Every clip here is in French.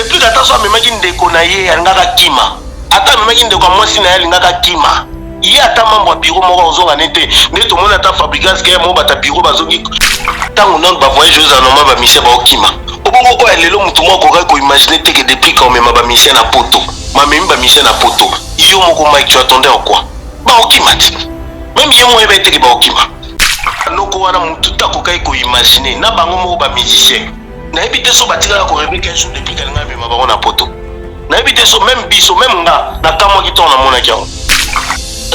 depuis que attention memaki ndeko na ye alingaka kima ata memaki ndeko mwasi na ye alingaka kima ye ata membre ya bureau moko ozonga nete nde tomoni ata fabricance ke mo bata bureau bazongi ntango nano bavoyageuse anoma bamisien baokima obongo oyo lelo motu moko okoki koimagine teke depuis ka omema bamisien na poto mamemi bamisien na poto yo moko mike tu attendais en quoi baokima ti même ye moyeba eteke baokima noko wana motu takokai koimagine na bango moko bamusicien nayebi te so batikala koreveke un jour depuis kalinga mema bango na poto nayebi te so même biso même nga na kamwaki ntango namonaki yango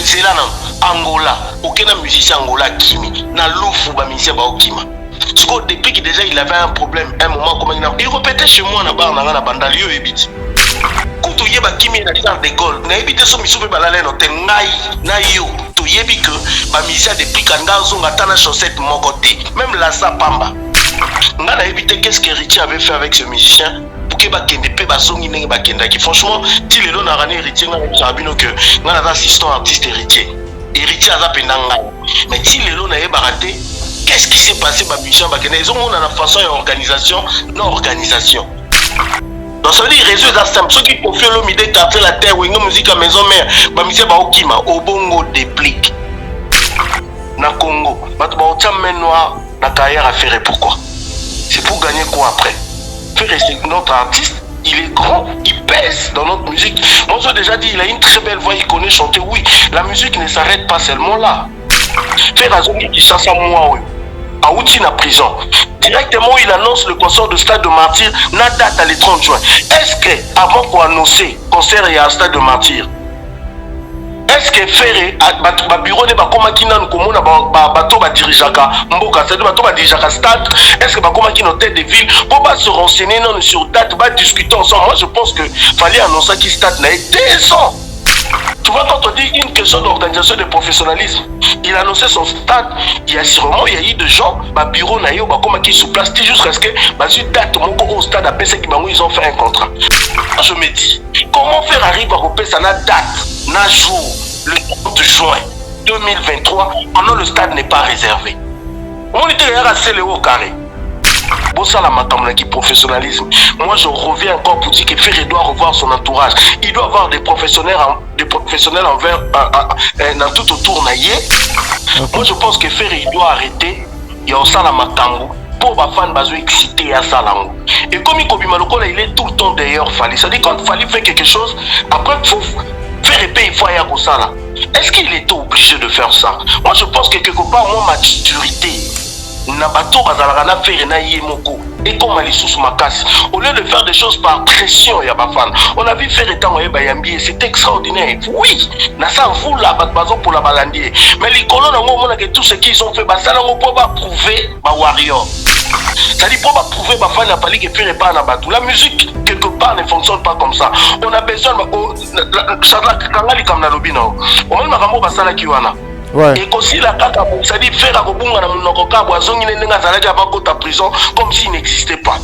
zela na Angola aucun musicien Angola kimi na lufu bamusicien baokima siko depuis que déjà il avait un problème un moment comme il répétait chez moi na bar na bandali yo ebiti kuto yeba kimi na Charles de Gaulle nayebi te so miso pe balala no te ngai na yo to yebi que bamusicien depuis kanga zonga tana chaussette moko te même la sapamba nga nayebi te qu'est-ce que Richie avait fait avec ce musicien pour que bakende pe bazongi ndenge bakendaki franchement ti lelo na rani héritier nga na bino que nga na assistant artiste héritier aza penda ngai mais ti lelo na yeba raté qu'est-ce qui s'est passé bamusicien bakende ils ont na façon ya organisation non organisation donc ça veut dire réseau est simple ceux qui confient l'homme idée quartier la terre ou une musique à maison mère bamusicien baokima obongo déplique na Congo bato baotia main noire na carrière à faire. Pourquoi? C'est pour gagner quoi après? Faire c'est notre artiste, il est grand, il pèse dans notre musique. Moi j'ai déjà dit, il a une très belle voix, il connaît chanter. Oui, la musique ne s'arrête pas seulement là. Faire raison qui ça moi oui. À Outi na prison. Directement il annonce le concert de Stade de Martyr, na date à le 30 juin. Est-ce que avant qu'on annonce concert il y a un Stade de Martyr? Est-ce que faire ba bureau ne ba koma kina nkomona ba bato ba dirigeaka mboka c'est bato ba dirigeaka stade est-ce que ba koma kina tête de ville pour pas se renseigner non sur date ba discuter ensemble moi je pense que fallait annoncer qui stade na 2 ans. Tu vois quand on dit une question d'organisation de professionnalisme il annonçait son stade il y a sûrement il y a eu des gens ba bureau na yo ba koma qui sous place jusqu'à ce que ba su date moko au stade à PC qui bango ils ont fait un contrat. Je me dis comment faire arrive à repérer ça na date na jour le 30 juin 2023, pendant le stade n'est pas réservé. On était à au carré. Bon, ça, la matamna qui professionnalisme. Moi, je reviens encore pour dire que Ferré doit revoir son entourage. Il doit avoir des professionnels envers, dans tout autour. Moi, je pense que Ferré, il doit arrêter. Il y a ça, la matambo. Pour les fans, ils sont excités à ça. Et comme il est tout le temps d'ailleurs, c'est-à-dire quand il fallait faire quelque chose, après, faire épée, il faut aller à ça là. Est-ce qu'il était obligé de faire ça? Moi je pense que quelque part, moi, maturité, n'a pas tout à faire na yemoko. Et comme elle est sous ma casse, au lieu de faire des choses par pression, il y a pas fan. On a vu faire étant et c'est extraordinaire. Oui, n'a ça vous là, pour la balandier. Mais les colons, on a que tout ce qu'ils ont fait, ça n'a pas prouvé, ma warrior. Ça dit pour prouver ma fan n'a pas dit que faire pas na batou. La musique quelque part ne fonctionne pas comme ça. On a besoin ça la kangali comme na lobino. On même makambo basala kiwana. Ouais. Et aussi la kaka ça dit faire akobunga na munoko ka boazongi nenga zalaki abako ta prison comme s'il n'existait pas.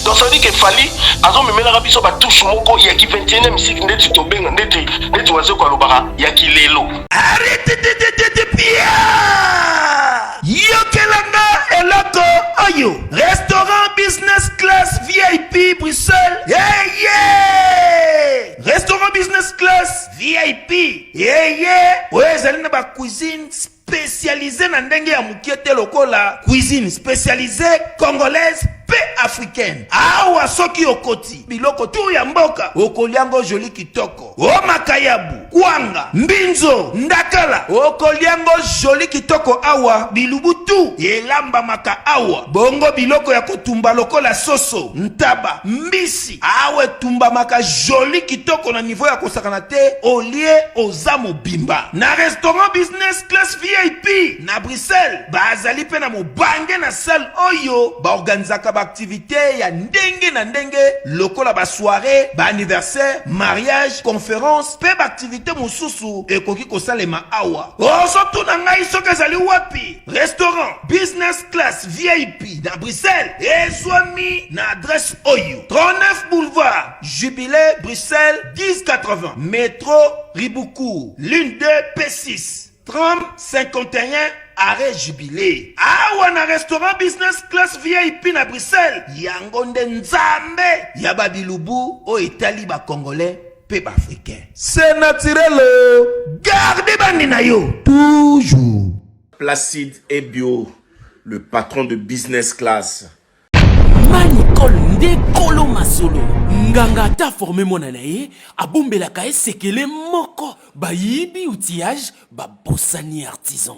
Donc ça dit qu'il fallait azo memela ka biso ba touche moko ya ki 21e siècle ndeti tobenga ndeti wazo kwa lobara ya ki lelo. Arrête de pia. Yokelanga eloko ayo restaurant business class VIP Bruxelles restaurant business class VIP ouais zalina ba cuisine spécialisée na ndenge ya mukiete lokola cuisine spécialisée congolaise pe africaine awa soki okoti biloko tu ya mboka okoliango joli kitoko o makayabu kwanga mbinzo ndakala okoliango joli kitoko awa bilubutu elamba maka awa bongo biloko ya kotumba lokola soso ntaba mbisi awe tumba maka joli kitoko na niveau ya kosakana te olie ozamo bimba na restaurant business class VIP na Bruxelles bazali pe na mobange na salle oyo ba organizaka activité ya ndenge na ndenge lokola ba soirée ba anniversaire mariage conférence pe ba activité mususu ekoki kosalema awa osoto na ngai soka zali wapi restaurant business class VIP na Bruxelles ezwami na adresse oyo 39 boulevard Jubilé Bruxelles 1080 métro Riboucourt l'une de P6 30 51 arrêt jubilé. Awa na restaurant business class VIP na Bruxelles. Yango nde nzambe ya babilubu o etali ba congolais pe ba africain. C'est naturel. Gardez bandi na yo toujours. Placide et Bio, le patron de business class. Manicol nde kolo masolo nganga ta formé monana ye abombela ka esekele moko bayibi outillage ba bossani artisan.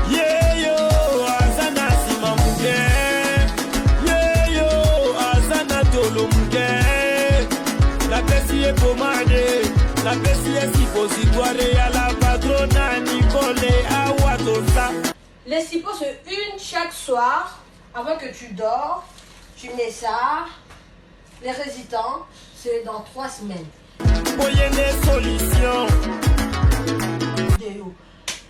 Yeyo azana simamuke yeyo azana tolomke la pesi pomade la pesi sipositoare ya la patrona Nicole awatosa. Les cipos, c'est une chaque soir, avant que tu dors, tu mets ça. Les résidents, c'est dans 3 semaines.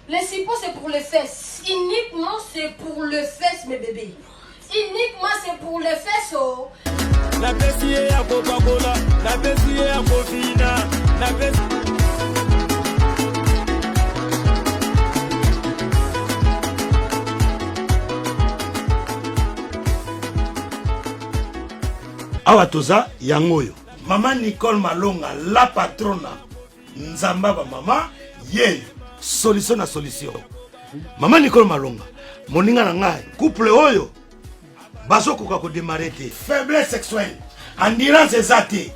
Les cipos, c'est pour les fesses. Uniquement, c'est pour les fesses, mes bébés. Uniquement, c'est pour les fesses, oh. La Bessie à Coca-Cola, la Bessie à Cofina, la Bessie. Awa toza yangoyo. Maman Nicole Malonga, la patrona. Nzamba ba mama, ye solution na solution. Maman Nicole Malonga, moninga na ngai, couple oyo. Bazo koka ko démarrer te. Faiblesse sexuelle, endurance ezate.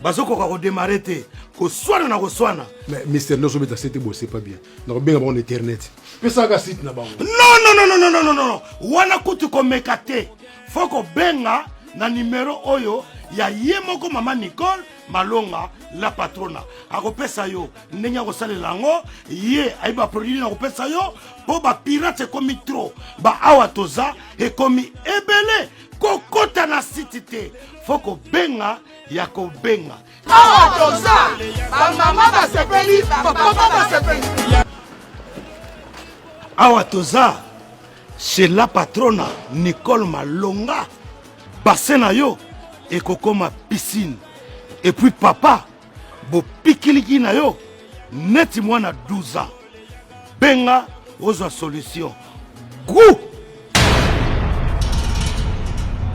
Bazo koka ko démarrer te. Ko swana na ko swana. Mais Mister Noso beta c'était beau, c'est pas bien. Donc bien bon internet. Pesa ka site na bango. Non. Wana kutu ko mekate. Foko benga na numéro oyo ya yemoko Maman Nicole Malonga la patrona. Akopesa yo ndenya ko salela ngo ye aiba produit na kopesa yo po ba pirate komi trop. Ba awa toza e komi ebele kokota na sitite. Foko benga ya ko benga. Awa toza ba mama ba sepeli ba papa ba sepeli. Awa toza chez la patrona Nicole Malonga. Bassin na yo et kokoma piscine. Et puis papa, bo pikiliki na yo neti mwana 12 ans. Benga ozo solution. Gou!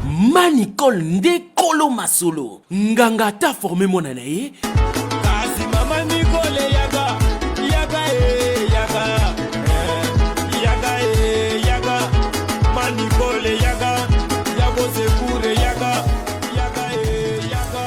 Manicol nde kolo masolo nganga ta formé monana ye. Kasi mama Nicole yaga yaga yaga yaga yaga Manicole yaga yago sekure yaga yaga yaga.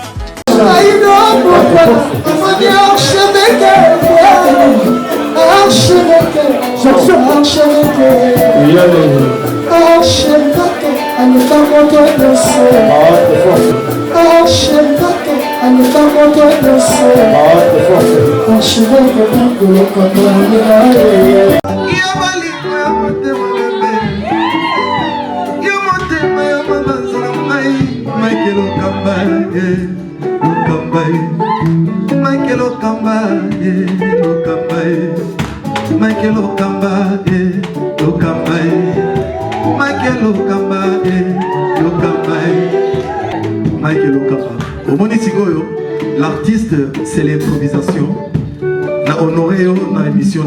L'artiste, c'est l'improvisation. Na honoré dans l'émission.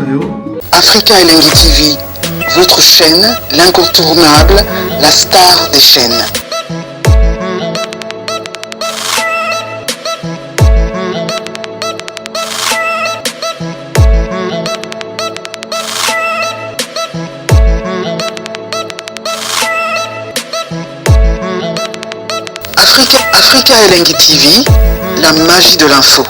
Africa Elengi TV, votre chaîne, l'incontournable, la star des chaînes. Africa Elengi TV, la magie de l'info.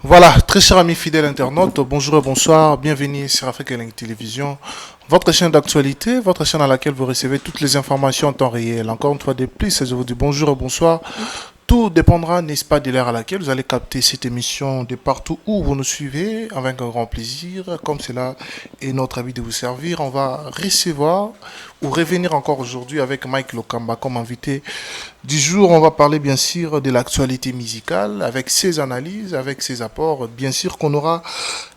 Voilà, très chers amis fidèles internautes, bonjour et bonsoir, bienvenue sur Africa Elengi Télévision, votre chaîne d'actualité, votre chaîne à laquelle vous recevez toutes les informations en temps réel. Encore une fois de plus, je vous dis bonjour et bonsoir. Tout dépendra, n'est-ce pas, de l'heure à laquelle vous allez capter cette émission de partout où vous nous suivez, avec un grand plaisir. Comme cela est notre habit de vous servir, on va recevoir ou revenir encore aujourd'hui avec Mike Lokamba comme invité du jour. On va parler bien sûr de l'actualité musicale avec ses analyses, avec ses apports. Bien sûr qu'on aura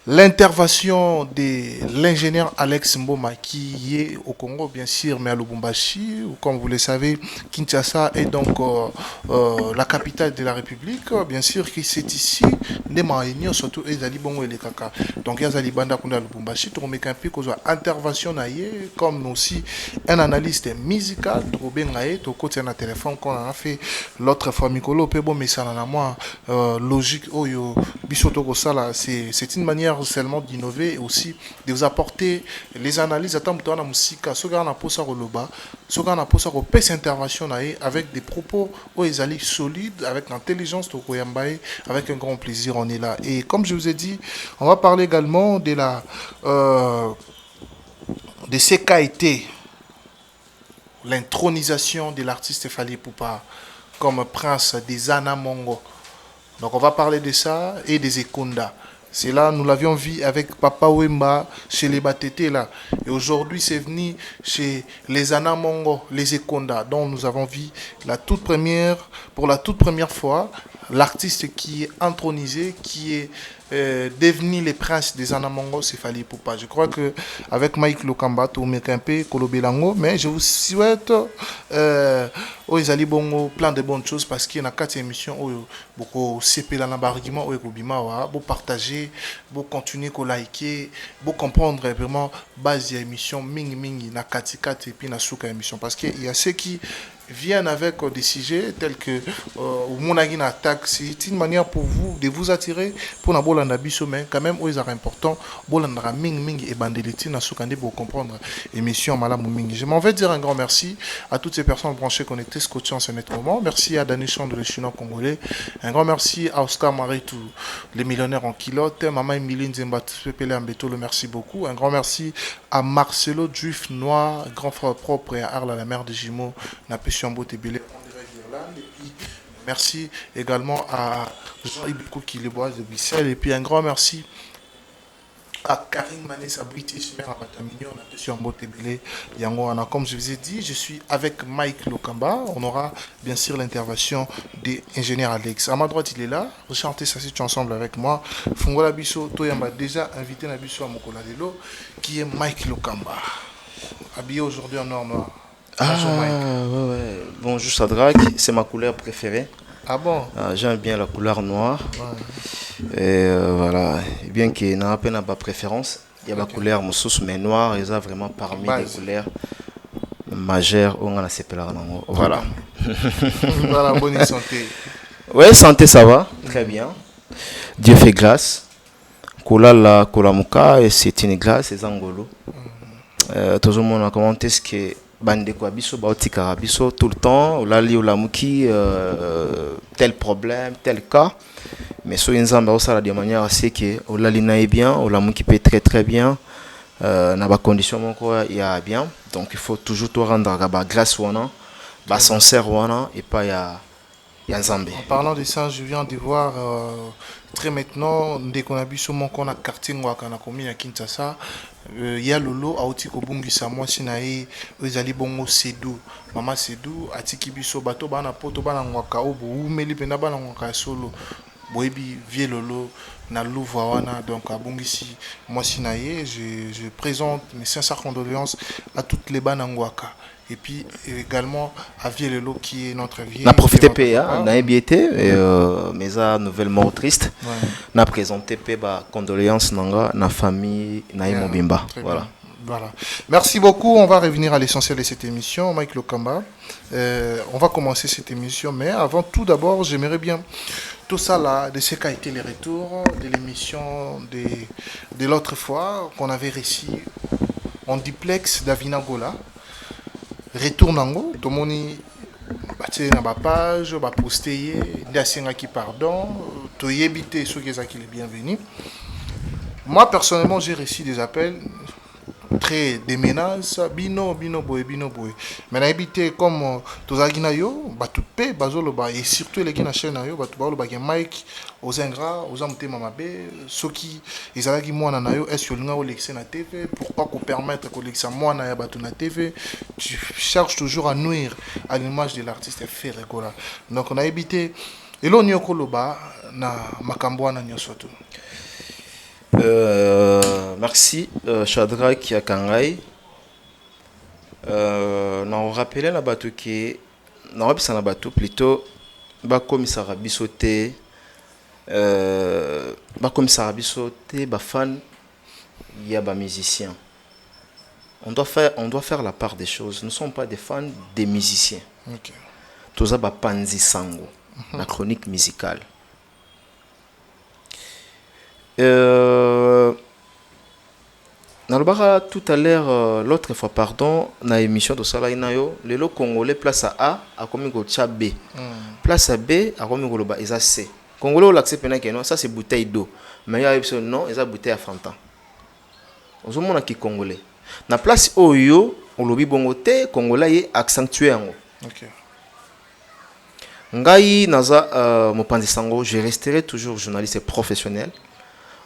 l'intervention de l'ingénieur Alex Mboma qui est au Congo, bien sûr, mais à Lubumbashi, où, comme vous le savez, Kinshasa est donc la capitale de la République. Bien sûr que c'est ici, des réunions, surtout les Bongo et les Kaka. Donc, il y a des Banda à Lubumbashi, tu remets un peu qu'on a intervention, comme aussi un analyste musical, tu remets tu côté un téléphone qu'on a fait l'autre fois, Mikolo, bon, mais ça n'a moi logique, c'est une manière seulement d'innover et aussi de vous apporter les analyses à temps de la musique, ce qu'on a posé au Loba, ce qu'on a posé au PS intervention avec des propos solides, avec l'intelligence de Koyambaye, avec un grand plaisir, on est là. Et comme je vous ai dit, on va parler également de la de ce qu'a été l'intronisation de l'artiste Fally Ipupa comme prince des Anamongo. Donc on va parler de ça et des Ekonda. C'est là, nous l'avions vu avec Papa Wemba chez les Batete là. Et aujourd'hui, c'est venu chez les Anamongo, les Ekonda, dont nous avons vu pour la toute première fois, l'artiste qui est intronisé, qui est devenu le prince des Anamongo, c'est Fally Ipupa. Je crois que avec Mike Lokamba, tout Mekempe, Kolobelango, mais je vous souhaite Izali Bongo plein de bonnes choses parce qu'il y a 4 émissions où beaucoup CP dans l'argument où vous partager, vous continuer à liker, vous comprendre vraiment base de l'émission mingi na 4 et puis na souka émission parce qu'il y a ceux qui viennent avec des sujets tels que mon attaque, c'est une manière pour vous de vous attirer pour na bolanda biso mais quand même où ils sont important bolanda mingi et bandeliti na soukande pour comprendre émission malamu mingi. Je m'en vais dire un grand merci à toutes ces personnes branchées connectées scotchées en ce net moment. Merci à Danishan de le Chinois congolais. Un grand merci à Oscar Maritou, les millionnaires en kilote, Maman Emiline Zemba Pepele Ambeto, le merci beaucoup. Un grand merci à Marcelo Juif Noir, grand frère propre et à Arla la mère de Jimo na merci également à Jean-Yves Koukilebois de Bruxelles et puis un grand merci à Karine Manessa British mère à Batamignon comme je vous ai dit, je suis avec Mike Lokamba. On aura bien sûr l'intervention de l'ingénieur Alex. À ma droite, il est là. Vous chantez ça si tu es ensemble avec moi. Fungola Bisso Toyamba déjà invité Nabiso à Mokola Lelo qui est Mike Lokamba. Habillé aujourd'hui en or noir. Ouais. Bonjour Sadrak, c'est ma couleur préférée. Ah bon? J'aime bien la couleur noire. Ouais. Et voilà, bien qu'il n'y ait pas de préférence, il y a la couleur moussous, mais noire, ils ont vraiment parmi les couleurs majeures. Voilà. Voilà, bonne santé. Ouais, santé, ça va, très bien. Dieu fait glace. Kola Kolamuka, et c'est une glace, c'est Zangolo. Tout le monde a commenté ce que bande quoi biso baotika biso tout le temps olali olamuki tel problème tel cas mais so nzamba osala de manière à ce que olali na bien olamuki peut très bien na ba condition moko ya bien donc il faut toujours te rendre à ba glace wana ba sincère wana et pas ya nzambe. En parlant de ça, je viens de voir très maintenant dès qu'on a vu sur mon compte à quartier ngwaka na commune à Kinshasa. Il y a Lolo a aussi kobungisa moi sinae ezali bongo Sedou mama Sedou atiki biso bato bana poto bana ngwaka obo umeli pena bana ngwaka solo boyebi vie Lolo na louva wana donc abungisi moi sinae je présente mes sincères condoléances à toutes les bana ngwaka et puis également à Vie Lolo qui est notre vie. On a profité PA, on a ébiété, mais ça nouvellement triste. On a présenté PA condoléances nanga na famille Naïmo Bimba. Voilà. Voilà. Merci beaucoup. On va revenir à l'essentiel de cette émission, Mike Lokamba. On va commencer cette émission, mais avant tout d'abord, j'aimerais bien tout ça là, de ce qu'a été les retours de l'émission de l'autre fois qu'on avait réussi en duplex d'Avina Gola. Retour nango tomoni batie na ba page ba poster ndasenga qui pardon to yebité ceux qui est les bienvenus. Moi personnellement j'ai reçu des appels très des menaces, bino boy. Mais na habité comme tozaki na yo, batu pe bazolo ba et surtout les qui na chaîne na yo, batu ba lo ba Mike aux ingrats, aux amtema mabe, soki ezalaki mwana na yo, est-ce que linga o lexé na TV, pourquoi qu'on permettre ko lexa mwana ya batu na TV, tu cherches toujours à nuire à l'image de l'artiste fait regola. Donc on a habité et là on koloba na makambo wana nyoso tu. Merci Shadrach Yakangai. On rappelait la bateau qui non c'est la bateau plutôt ba commissaire bisoté ba fan il y a ba musiciens. On doit faire la part des choses. Nous ne sommes pas des fans des musiciens. OK. Toza ba panzi sango, la chronique musicale. Tout à l'heure, l'autre fois, pardon, dans l'émission de Salah Inayo, le Congolais place à A a commis au tcha B. Place à B a commis au bas, et ça C. Congolais, on l'accepte que non, ça c'est bouteille d'eau. Mais il y a une non, et ça bouteille à Fanta. Aux hommes qui Congolais. Na place Oyo, on lobby bongoté, Congolais est accentué en haut. OK. Ngai naza mopanzi sango, je resterai toujours journaliste professionnel.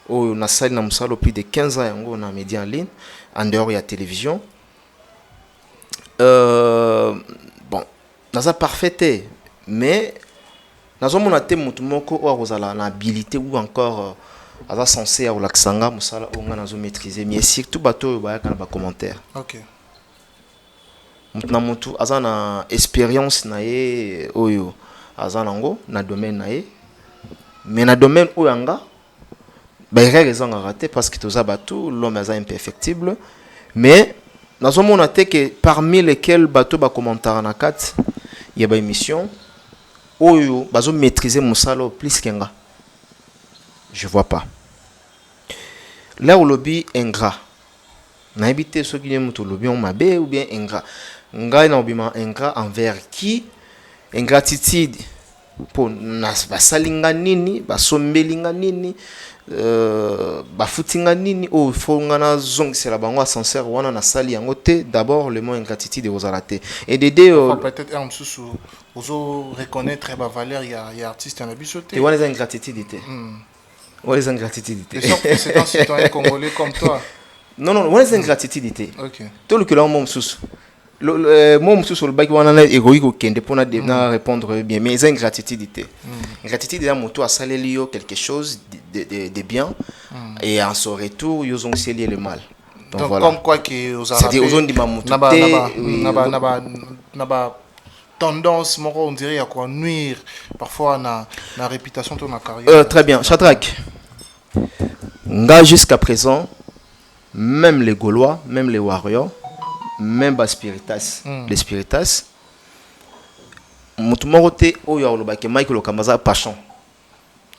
On a salé dans plus de 15 ans on a média en ligne en dehors de la télévision. Bon, naza parfait mais nazo mona te mutu moko o kozala na habilité ou encore aza censé à laksanga musala onga nazo maîtriser mais surtout bato ba kana ba commentaire. OK. Mutu aza na expérience na ye oyo aza nango na domaine na ye mais na domaine oyanga il y a raison à rater parce que tous bateaux l'homme est imperfectible mais nous avons noté que parmi lesquels bateaux ba commentaire en 4 il y a des émissions où bazo maîtriser mon salaire plus qu'enga je vois pas là où lobby ingrat na habité ceux qui aiment tout lobby on m'a ou bien ingrat nga na obima ingrat envers qui ingratitude pour nas basalinga nini basombelinga nini bafutinga nini o fongana zong c'est la bango sincère wana na sali yango te d'abord le mot ingratitude aux raté et d'aider peut-être un sous ozo reconnaître ba valeur il y a artiste en abisoté et wana les ingratitude wana les ingratitude c'est un citoyen congolais comme toi non wana les ingratitude OK tout le que là mon sous moi sur le bac wana égoïque kende pour na répondre bien mais les ingratitude ingratitude là moto a salelio quelque chose de bien et en son retour ils ont scellé le mal donc voilà. Comme quoi que aux arabes c'est aux zones de mamutu naba tendance on dirait à quoi nuire parfois na réputation de ma carrière très bien Shadrach nga jusqu'à présent même les Gaulois même les Warriors même les Spiritas mutumorote oyo olobake Michael Okambaza passion.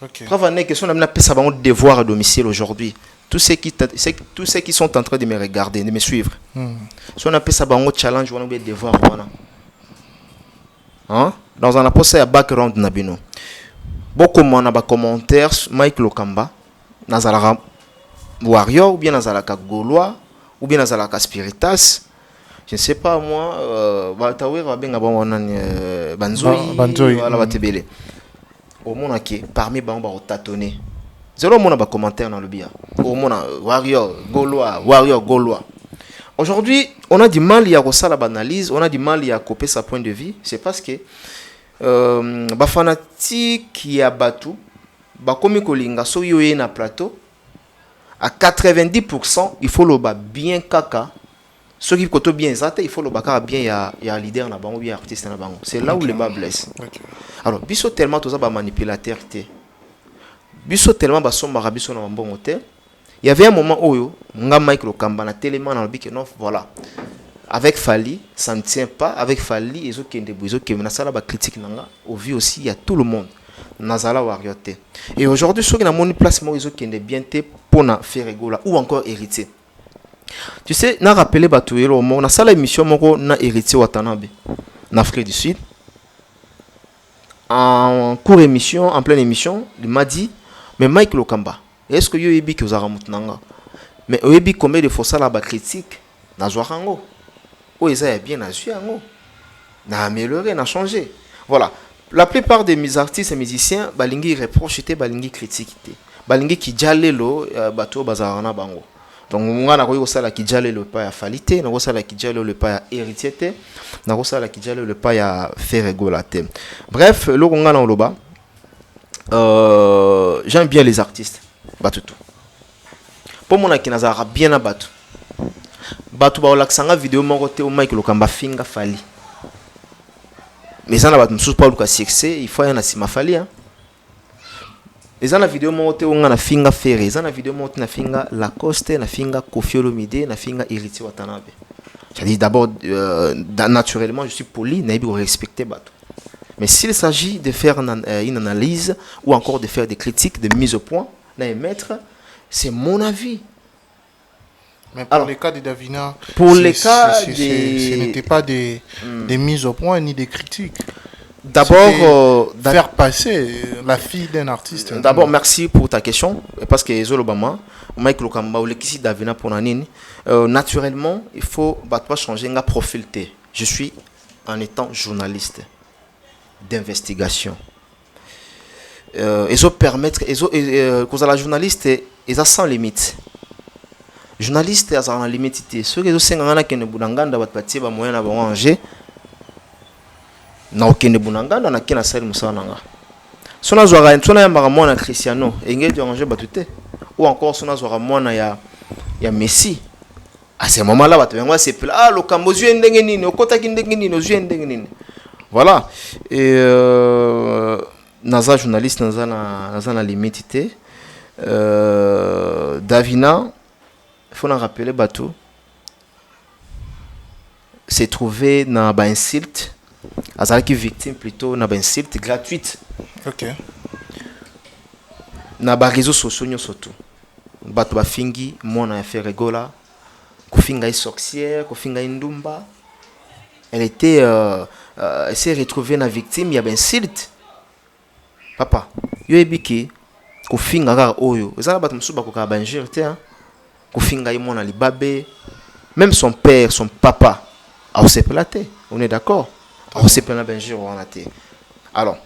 OK. Preuve en est que son amena pesa bango devoir à domicile aujourd'hui. Tous ceux qui sont en train de me regarder, de me suivre. Son a pesa bango challenge wana be devoir wana. Hein? Dans un apport ya background na bino. Beaucoup mona ba commentaires Michael Okamba nazalaka Warrior ou bien nazalaka Gaulois ou bien nazalaka Spiritas. Je ne sais pas moi Banzoi voilà batebele au monde qui parmi ba tâtonner zéro mon ba commentaire dans le bia au monde Warrior Gaulois aujourd'hui on a du mal à faire la analyse on a du mal à couper sa point de vue c'est parce que ba fanatique ya batu ba komi kolinga so yoye na plateau à 90% il faut le bien kaka. Ceux qui côté bien ça il faut le bakar bien il y a leader na bango bien artiste na bango c'est là où le bas blesse. Alors biso tellement tous ba manipulateur té biso tellement ba somba biso na bon hôtel il y avait un moment où nga Michael Okamba na tellement na bique non voilà avec Fali ça ne tient pas avec Fali et autres qui ndebozo qui na sala ba critique nanga au vu aussi il y a tout le monde nazala Warrior té et aujourd'hui ceux qui na mon place moi ils qui ndé bien té pour na faire rigola ou encore héritier. Tu sais, na rappelé Batouelo, on a ça l'émission moko na héritier Watanabe, en Afrique du Sud. En court émission, en pleine émission, il m'a dit, mais Michael Okamba, est-ce que yo yebi que vous avez mutnanga? Mais oyebi combien de fois ça la critique na zoarango. O eza bien na zuango. Na amélioré, na changé. Voilà. La plupart de mes artistes et musiciens balingi reproche te balingi critique te. Balingi ki jalelo bato bazarana bango. Donc nga na ko sala ki jalelo pa ya falite, na ko sala ki jalelo le pa ya héritier te, na ko sala ki jalelo le pa ya Ferregola te. Bref, lo nga na oloba j'aime bien les artistes batutu. Pour mon qui nazara bien na batu. Batu ba olaksanga vidéo moko te o Mike Lokamba finga fali. Mais ça n'a pas de souci pour le succès, il faut y en avoir fali hein. Les gens la vidéo monté on a finga ferré, les gens la vidéo monté na finga Lacoste, na finga Koffi Olomide, na finga Héritier Watanabe. J'ai dit d'abord naturellement je suis poli, n'a pas respecter bateau. Mais s'il s'agit de faire une analyse ou encore de faire des critiques, de mise au point, n'a émettre, c'est mon avis. Mais pour les cas de Davina, pour les cas ce n'était pas des mises au point ni des critiques. D'abord, faire passer la fille d'un artiste. D'abord, merci pour ta question. Parce que Zolobama, Mike Lokamba ou l'équipe Davina pour Nanine, naturellement, il faut pas changer un profil. Je suis en étant journaliste d'investigation. Ils ont permettre, cause à la journaliste, ils ont sans limite. Journaliste, ils ont limite. Ceux qui ont 5 ans qui ne boudanganda bat partir ba moyen na ba ranger. Na okende bunanganda na kina sali musananga. Sona zwara ntona ya maramona Cristiano, engedi ranger batute. Ou encore sona zwara mona ya Messi. À ce moment-là, batu ngwa sepela ah Lokambo zue ndenge nini, okota ki ndenge nini, zue ndenge nini. Voilà. Et naza journaliste naza na limite. Davina, il faut en rappeler bateau. S'est trouvé dans ba insulte. Azalaki victime plutôt na ba insulte gratuite. OK. Na ba réseaux sociaux surtout. Bato ba fingi mona ya Ferregola, ko finga sorcière, ko finga ndumba. Elle était elle s'est retrouvée na victime ya ba insulte. Papa, yo ebiki ko finga ka oyo. Ezala bato musuba ko ka ba injure te hein. Ko finga mona libabe. Même son père, son papa a se platé. On est d'accord? On s'est plein d'injures on a été. Alors,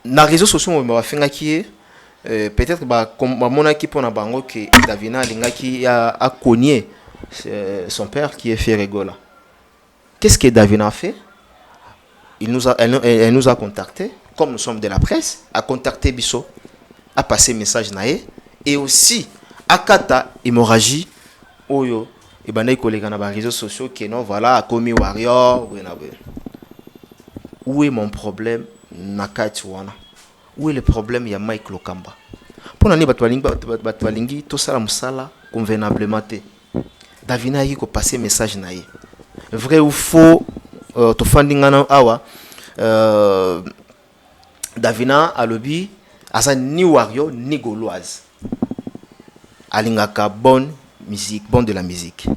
dans les réseaux sociaux, on va faire qui peut-être comme mon équipe on a bango que Davina Linga qui a cogné son père qui est Ferregola. Qu'est-ce que Davina a fait? Elle nous a contacté, comme nous sommes de la presse, a contacté Bisso, a passé message naé et aussi a kata hémorragie oyo. Et ben les collègues dans les réseaux sociaux qui non voilà commis warrior où est mon problème nakatiwana où est le problème ya Mike Lokamba pour nani batwalingi tout ça la musala convenablement te Davina yi ko passer message naé vrai ou faux to fandingana awa Davina alobi asa ni warrior ni gauloise alingaka bonne musique, bon de la musique.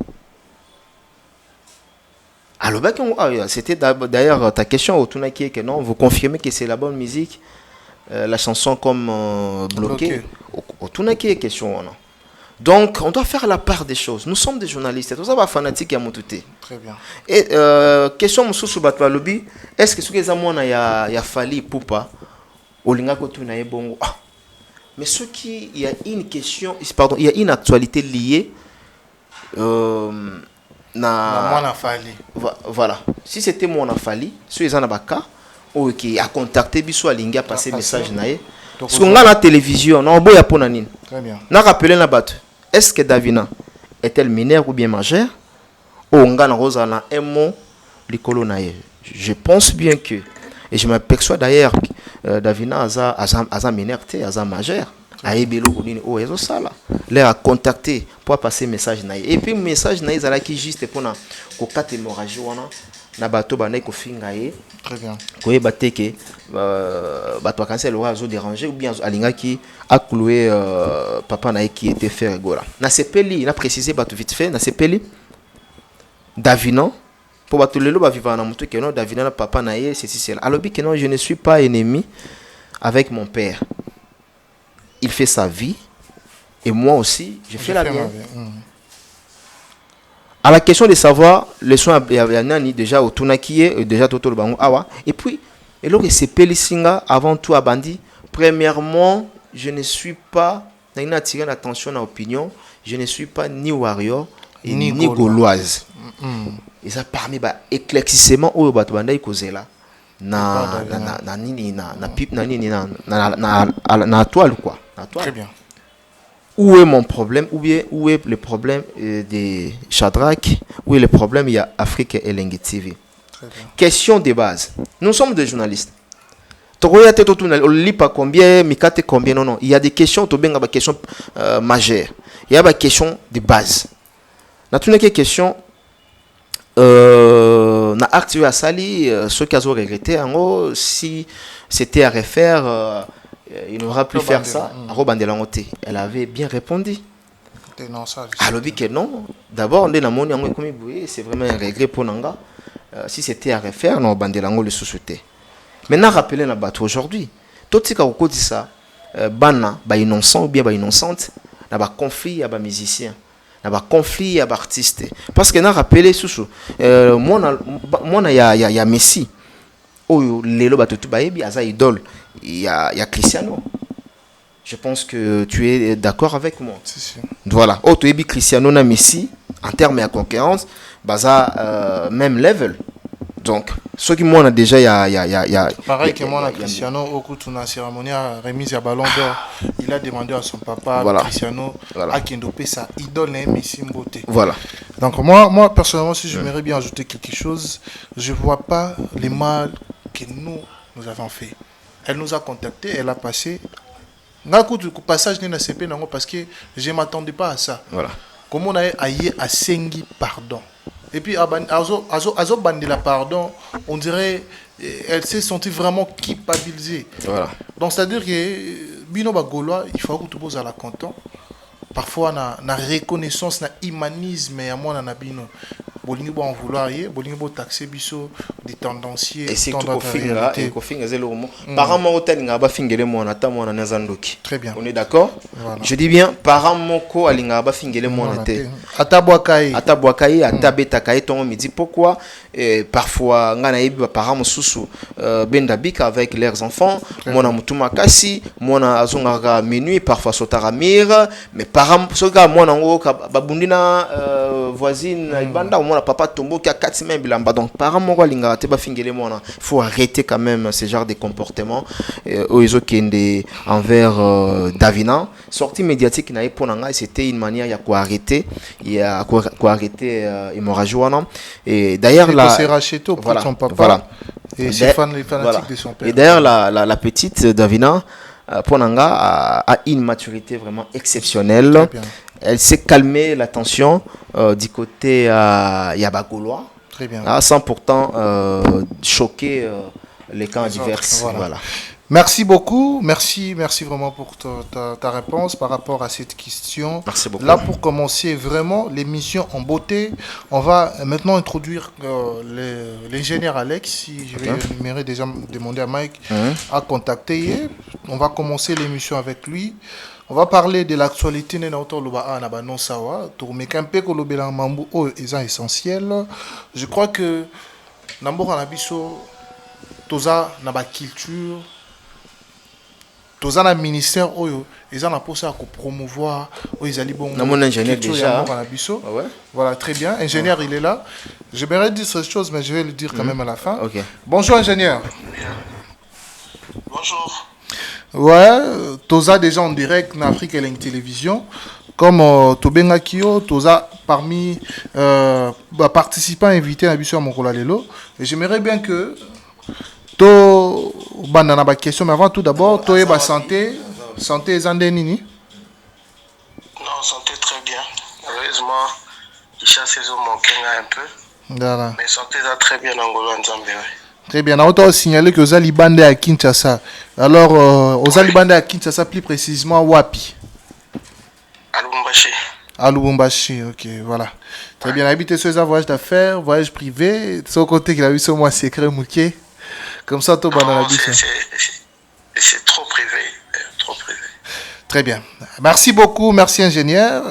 Alors, c'était d'ailleurs ta question au Tounaki que non, vous confirmez que c'est la bonne musique, la chanson comme bloquée. Au Tounaki question non. Donc, on doit faire la part des choses. Nous sommes des journalistes, tout ça va fanatique à Moutouté. Très bien. Et question Moussou Soubatwa Lobby, est-ce que ce que Zamona ya Fali Poupa, Olinga Kotunaye Bongo? Mais ce qui, il y a une question, pardon, il y a une actualité liée. Voilà. Si c'était mon afali, si les anabaka, qui a contacté Bissou Alingi a passé message naé. Parce qu'on a la télévision, non boya ponanine. Très bien. N'a rappelé la batte. Est-ce que Davina est-elle mineure ou bien majeure? Ou on a rosa na emo likolo naé. Je pense bien que, et je m'aperçois d'ailleurs Davina aza mineure te, aza majeure. Aïbelo Kodini o ezo sala. Les a contacté pour passer message naï. Et puis message naï zala qui juste pour na ko kate hémorragie wana na bato banay ko fingaye. Très bien. Ko yebate ke bato cancel aura zo déranger ou bien alinga qui a cloué papa naï qui était Ferregola. Na sepeli, na précisé bato vite fait, na sepeli Davina pour bato lelo ba vivre na mutu que non Davina na papa naï c'est cela. Alors bi que non je ne suis pas ennemi avec mon père. Il fait sa vie. Et moi aussi, j'ai fait la mienne. À la question de savoir, les soins déjà au Tunakie, déjà Toto Bango Awa. Et puis, et donc c'est Pélissinga avant tout à Bandi. Premièrement, je ne suis pas, n'a attiré l'attention à l'opinion, je ne suis pas ni warrior et ni gauloise. Et ça permet éclaircissement au Batubanda Ikozela. Na toile quoi. Très bien. Où est mon problème? Où est le problème de Shadrach? Où est le problème? Il y a Afrique et Elengi TV. Question de base. Nous sommes des journalistes. On ne lit pas combien, Mikate combien, non. Il y a des questions, des questions majeures. Il y a des questions de base. Dans toutes les questions, na acte à Sali, ceux qui ont regretté, si c'était à refaire, il n'aura plus faire ça. Elle avait bien répondu. Alors dit que non. D'abord, c'est vraiment un regret pour Nanga. Si c'était à refaire, non, Bandelango le sous-souté. Maintenant, rappelez la bateau aujourd'hui. Tout ce qu'on dit ça, bana, innocent ou bien innocente, n'a pas conflit, il y a des musiciens. Il y a conflit, il y a des artistes. Parce que n'a rappelé sous moi il y a Messi. Oh, Lélo Batutu Baebi, Aza idole. Il y a Cristiano. Je pense que tu es d'accord avec moi. Voilà. Oh, tu es Cristiano na Messi en termes de concurrence, baza même level. Donc, ceux qui m'ont déjà, il y a pareil que moi, Cristiano, au cours de la cérémonie à remise à Ballon d'Or, il a demandé à son papa, Cristiano, à Kendopé sa idole Messi Mbote. Voilà. Donc, moi personnellement, si j'aimerais bien ajouter quelque chose, je ne vois pas les mal que nous avons fait. Elle nous a contactés, elle a passé. Le passage n'est CP parce que je ne m'attendais pas à ça. Voilà. Comment on a aillé à Sengi, pardon. Et puis, Azo Bandela, pardon, on dirait elle s'est sentie vraiment culpabilisée. Voilà. Donc, c'est-à-dire que Bino Bagolois, il faut que tu poses à la content. Parfois, na reconnaissance, na humanisme, et à moi, na Bino. Bolingi bo en vouloir bolingi bo taxer biso des tendanciers et c'est tout kofinga et kofinga zelo mo parents mo talinga ba fingele mo na ta mo na nazandoki. Très bien. On est d'accord? Voilà. Je dis bien parents moko alinga ba fingele mo na te atabwakai atabetakai ton me dit pourquoi parfois ngana yebi ba parents mosusu benda bika avec leurs enfants mona mutuma kasi mona azonga minuit parfois sotaramir mais parents soka mona ngo babundina voisine ibanda mon papa tombo qui a 4 semaines bilamba donc parents mon linga te ba fingele mona faut arrêter quand même ce genre de comportement oizo kende envers Davina sortie médiatique na eponanga c'était une manière ya ko arrêter ya ko arrêter hémorragie wana et d'ailleurs la c'est racheté pour son papa voilà et c'est fanatique de son père et d'ailleurs la petite Davina Ponanga a une maturité vraiment exceptionnelle. Elle s'est calmée la tension du côté Yabagolois. Très bien. Sans pourtant choquer les camps divers. Voilà. Merci beaucoup. Merci vraiment pour ta réponse par rapport à cette question. Merci beaucoup. Là, pour commencer vraiment l'émission en beauté, on va maintenant introduire l'ingénieur Alex. Si je vais déjà demander à Mike à contacter. On va commencer l'émission avec lui. On va parler de l'actualité de notre non sawa. C'est essentiel. Je crois que Nambo Anabiso, Toza Naba culture. Tous les ministères ils ont posé à promouvoir ils allaient bon mon ingénieur déjà voilà très bien ingénieur il est là je vais dire cette chose mais je vais le dire quand même à la fin. Okay. Bonjour ingénieur. Bonjour. Ouais Toza déjà en direct en Afrique et la télévision comme Tobenga Kyo Toza parmi participants invités à Bisso Mokola Lelo et j'aimerais bien que to bandana ba question mais avant tout d'abord to eba santé ezande nini non santé très bien heureusement il chasse les hommes un peu voilà mais santé ça très bien en Angola Nzambe très bien on t'a signalé que Ozali Bande à Kinshasa alors Ozali Bande à Kinshasa plus précisément wapi à Lubumbashi ok voilà très bien habité sur un voyage d'affaires voyage privé de son côté qu'il a vu sur moi secret mouké. Comme ça, c'est trop privé, trop privé. Très bien. Merci beaucoup, merci ingénieur.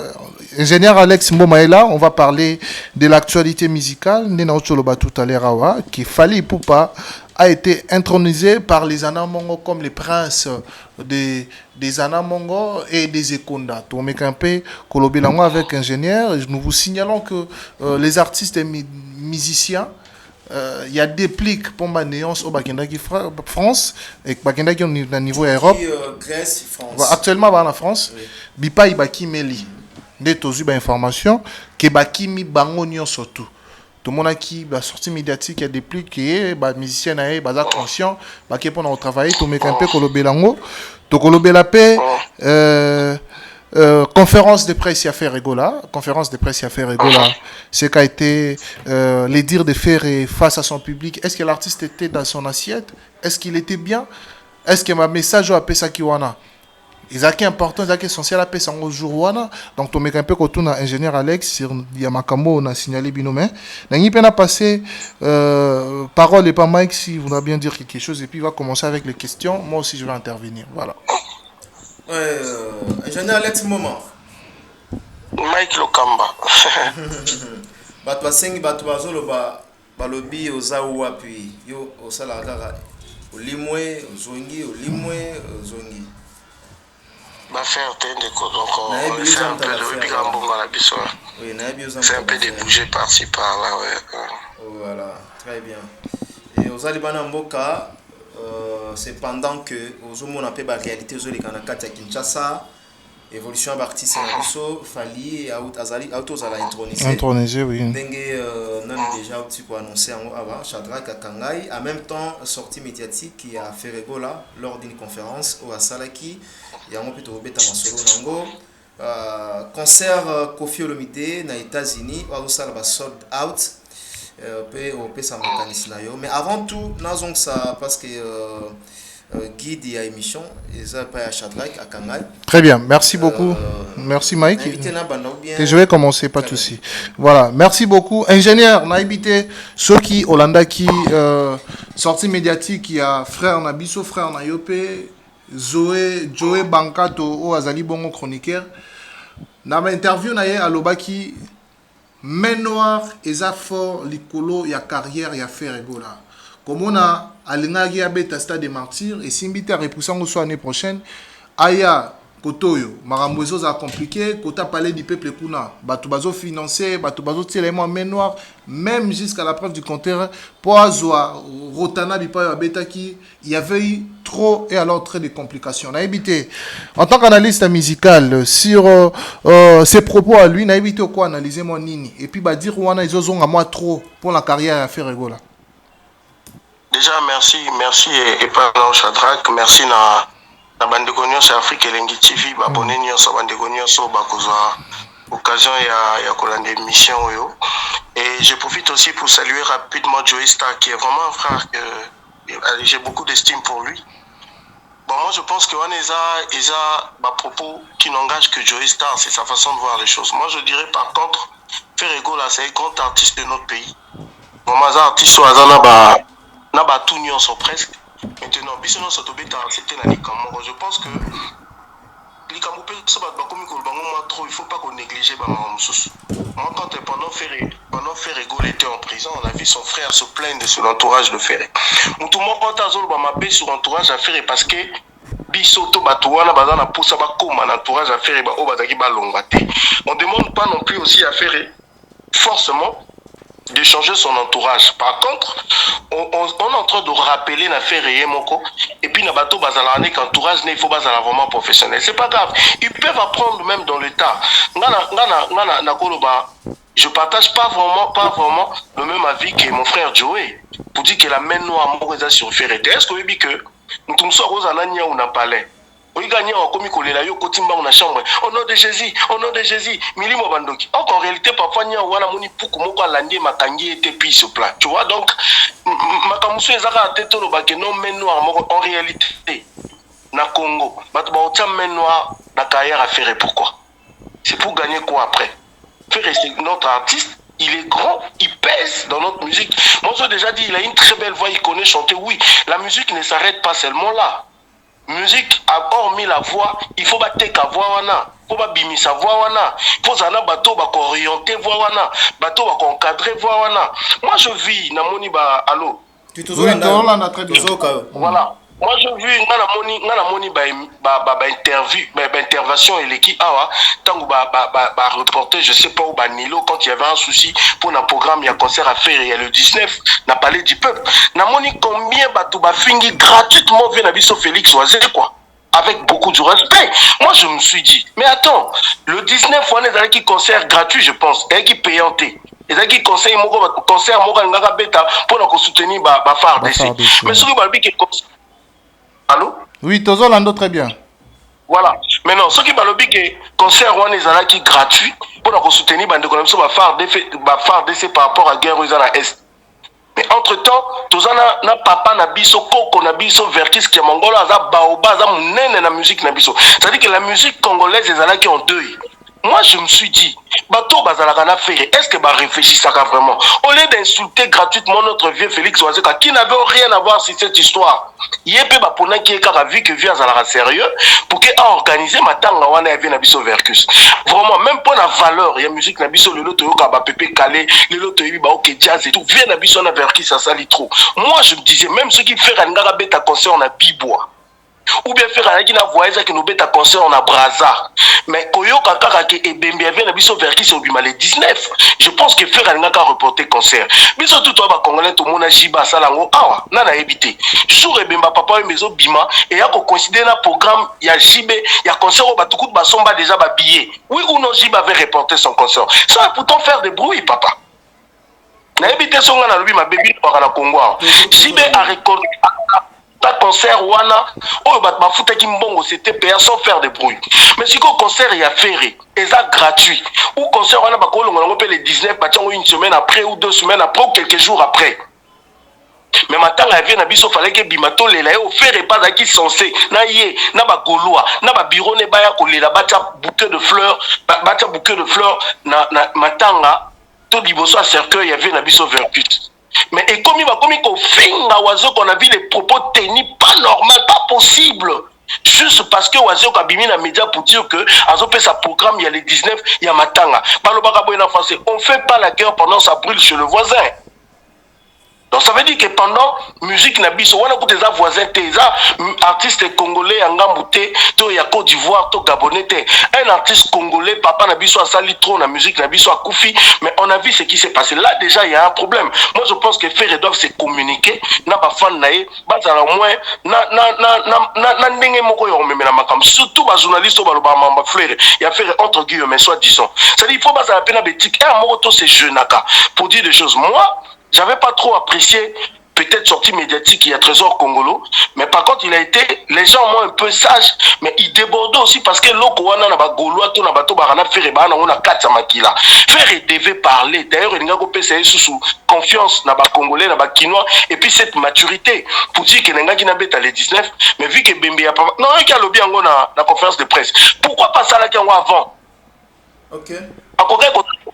Ingénieur Alex Momaela, on va parler de l'actualité musicale. Nena Ocholoba tout à l'heure, qui Fally Ipupa a été intronisé par les Anamongo comme les princes des Anamongo et des Ekonda. Tomé Kempe, Kolobelango avec ingénieur. Nous vous signalons que les artistes et musiciens, il y a des plics pour ma néance au Bakendaki France et Bakendaki au niveau Europe. Grèce, France. Actuellement, en France, Bipa Ibaki Meli. Des informations que Baki mi bango surtout. Tout le monde qui a sorti médiatique, il y a des plus qui est musicien naé, basa conscient, qui pour travailler, tout le monde kolobelango, to kolobelape conférence de presse à faire rigola, c'est qu'a été les dires de Ferré face à son public. Est-ce que l'artiste était dans son assiette? Est-ce qu'il était bien? Est-ce que ma message a pesa kiwana? Ils ont important, ils ont essentiel à paix en jour. Donc, tu mets un peu quand on a ingénieur Alex, sur Yamakamo, on a signalé binomé. N'ayez pas passé parole et pas Mike si vous voulez bien dire quelque chose et puis il va commencer avec les questions. Moi aussi, je vais intervenir. Voilà. Ingénieur Alex Moment. Mike Lokamba. Bato sengi bato bazolo balobi ozawa puis yo osala kaka olimwe ozongi faire donc on fait un peu de bigambongo à la biso. C'est un peu de bouger par-ci par-là, ouais. Voilà, très bien. Et aux Alibana Mboka, c'est pendant que aux hommes on appelle la réalité aux Kanakata Kinshasa, évolution d'artiste à biso, Fally autos à la intronisé, oui. Dengue non déjà petit pour annoncer en avant Shadrack Kangai, en même temps sortie médiatique qui a fait rigola lors d'une conférence au Asalaki. Il y a un peu de bêta masolo nango concert Koffi Olomide na États-Unis au sala ba sold out pe sa mécanisme na yo mais avant tout nazong ça parce que guide et émission et ça pas à Shadrack à Kangal. Très bien, merci beaucoup. Merci Mike. Et je vais commencer pas tout ci. Voilà, merci beaucoup ingénieur na habité ceux qui Hollanda qui sortie médiatique qui a frère Nabiso frère na Yopé Joe Bankato ou Azali Bongo chroniqueur. Dans ma interview naie à Lobaki, main noire et fort likolo ya carrière ya faire rigola. Comme on a alingagi abeta stade des martyrs et simbita repoussant au l'année prochaine, aya kotoyo marambozo za compliqué, kota parler du peuple kuna, batubazo financé, batubazo tirément main noire, même jusqu'à la preuve du contraire, pour azwa rotana bipa abeta qui il y avait eu trop et alors très de complications. On a évité, en tant qu'analyste musical, sur ses propos à lui, on a évité quoi analyser mon nini. Et puis, dire ouana ils ont à moi trop pour la carrière à faire rigola. Déjà, merci et pardon Shadrack, merci na bande de sur Afrique et Lengi TV, abonné sur bande de sur bakozwa occasion ya kolanda émission yo. Et je profite aussi pour saluer rapidement Joey Star qui est vraiment un frère que j'ai beaucoup d'estime pour lui. Bon, moi je pense que ils a propos qui n'engagent que Joey Star, c'est sa façon de voir les choses. Moi je dirais par contre, Ferrego là, c'est un grand artiste de notre pays. Bon, moi artiste sur Azana na tout nyonso presque. Maintenant, bisono sotobeta c'était la Likamoro. Je pense que Likamoro peut se battre comme trop, il faut pas qu'on néglige moi quand pendant Ferrego était en prison, on a vu son frère se plaindre de son entourage de Ferré. Tout le monde quand azol ba mabé sur entourage à Ferré parce que bisoto batouana bazana poussa ba comme un entourage à Ferré ba o bazaki ba longate. On demande pas non plus aussi à Ferré forcément de changer son entourage. Par contre, on est en train de rappeler l'affaire Yemoko et puis Nabato Bazalane qu'entourage il faut bazala vraiment professionnel. C'est pas grave. Ils peuvent apprendre même dans le tas. Je partage pas vraiment le même avis que mon frère Joey pour dire que la main noire est sur Ferré. Est-ce que vous dites que nous sommes aux Anania ou n'a pas l'air? Oui, gagné en comicoléla, yo kotimba on a chambre. Au nom de Jésus, milimo bandoki. Or en réalité, parfois nya wana moni puku moko alandi makangi était puis sur plat. Tu vois donc makamusu ezaka teto lo bake non men noir en réalité na Congo. Bato ba otia men noir na carrière à faire pourquoi? C'est pour gagner quoi après? Faire c'est notre artiste. Il est grand, il pèse dans notre musique. Moi, j'ai déjà dit, il a une très belle voix, il connaît chanter. Oui, la musique ne s'arrête pas seulement là. musique hormis la voix, il faut battre ta voix wana, il faut bimisa voix wana, il faut zana bateau ba orienter voix wana, bateau ba encadrer voix wana. Moi je vis na moni ba allo. Tu te zones très bien. Voilà. Moi je vis ngana moni ba interview ba intervention eleki awa tango ba reporter je sais pas où ba Nilo quand il y avait un souci pour un programme il y a concert à faire il y a le 19 n'a parlé du peuple. Na moni combien bato ba fingi gratuitement vient na biso Félix Oisé quoi. Avec beaucoup de respect. Moi, je me suis dit, mais attends, le 19, on est dans qui concert gratuit, je pense, et qui payanté. Et ça qui conseille mon concert, mon gars, bêta, pour soutenir ma phare d'essai. Mais ce qui allô? Oui, Tozolando, très bien. Voilà. Maintenant, ce qui m'a dit que concert, on est dans qui gratuit, pour soutenir ma phare d'essai par rapport à la guerre à l'Est. Mais entre-temps, tozana na papa na biso koko na biso vertis qui mongolo aza baoba aza munene na musique na biso. C'est-à-dire que la musique congolaise est en deuil. Moi je me suis dit, bato bazalaka na faire, est-ce que ba réfléchissaka vraiment? Au lieu d'insulter gratuitement notre vieux Félix Oazeka qui n'avait rien à voir sur cette histoire. Yépe ba pona qui est kaka vu que vieux azalaka sérieux pour que a organisé matanga wana vient na biso vercus. Vraiment même pour la valeur, il y a musique na biso le loto yoka ba pépé calé, le loto yobi ba ok jazz et tout, vient na biso na vercus ça sali trop. Moi je me disais même ceux qui fait ngaka beta concert na Bibois. Ou bien faire un qui n'a voyagé qui nous bête à concert on a Braza. Mais Koyo Kaka qui est bien bien na biso verki au bima le 19. Je pense que faire un gars reporter concert. Biso tout toi congolais tout monde jiba salango awa na éviter. Sur ebemba papa mezo bima et ya ko considérer un programme ya jibe ya concert au batuku ba somba déjà ba billet. Oui ou non jiba avait reporter son concert. Ça va pourtant faire des bruits papa. Na éviter son na lobi ma baby na Congo. Jibe a récolté ta concert wana oh bat ma futa ki mbongo c'était payant sans faire de bruit mais si ko concert il y a ferré et ça gratuit ou concert wana ba ko longo ngo pe le 19 ba tiango une semaine après ou 2 semaines après ou quelques jours après mais maintenant la vie na biso fallait que bimato lela yo faire pas à qui censé na yé na ba goloa na ba bureau ne ba ya ko lela ba tia bouquet de fleurs ba tia bouquet de fleurs na matanga to liboso a cercueil y avait na biso vercus. Mais et comme il va qu'on finga oiseau qu'on a vu les propos tenus pas normal, pas possible. Juste parce que oiseau a bimi na média pour dire que azopé sa programme il y a les 19 il y a matanga. On fait pas la guerre pendant ça brûle chez le voisin. Donc ça veut dire que pendant musique nabiso on a écouté des voisins des artistes congolais en Ngamouté, to ya Côte d'Ivoire, to Gabonais, un artiste congolais papa nabiso a sali trop na musique nabiso a Koufi, mais on a vu ce qui s'est passé là déjà il y a un problème. Moi je pense que faire doivent se communiquer na ba fan naé bazala moins na ndenge moko yo memela makam surtout ba journaliste ba loba mamba frère il y a faire entre guillemets soit disons. C'est-à-dire il faut bazala pena betik un moko to c'est jeunaka pour dire des choses. Moi j'avais pas trop apprécié peut-être sortie médiatique il y a Trésor Congolo, mais par contre il a été les gens ont un peu sages, mais il débordait aussi parce que l'oko wana na ba goloa to na bato barana faire ba na on a 4 makila. Faire devait parler. D'ailleurs il n'a pas pensé sous confiance na ba congolais na ba kinois et puis cette maturité pour dire que n'enga qui na beta les 19, mais vu que Bembe a pas non il y a lobby en na conférence de presse. Pourquoi pas ça là qui avant? OK.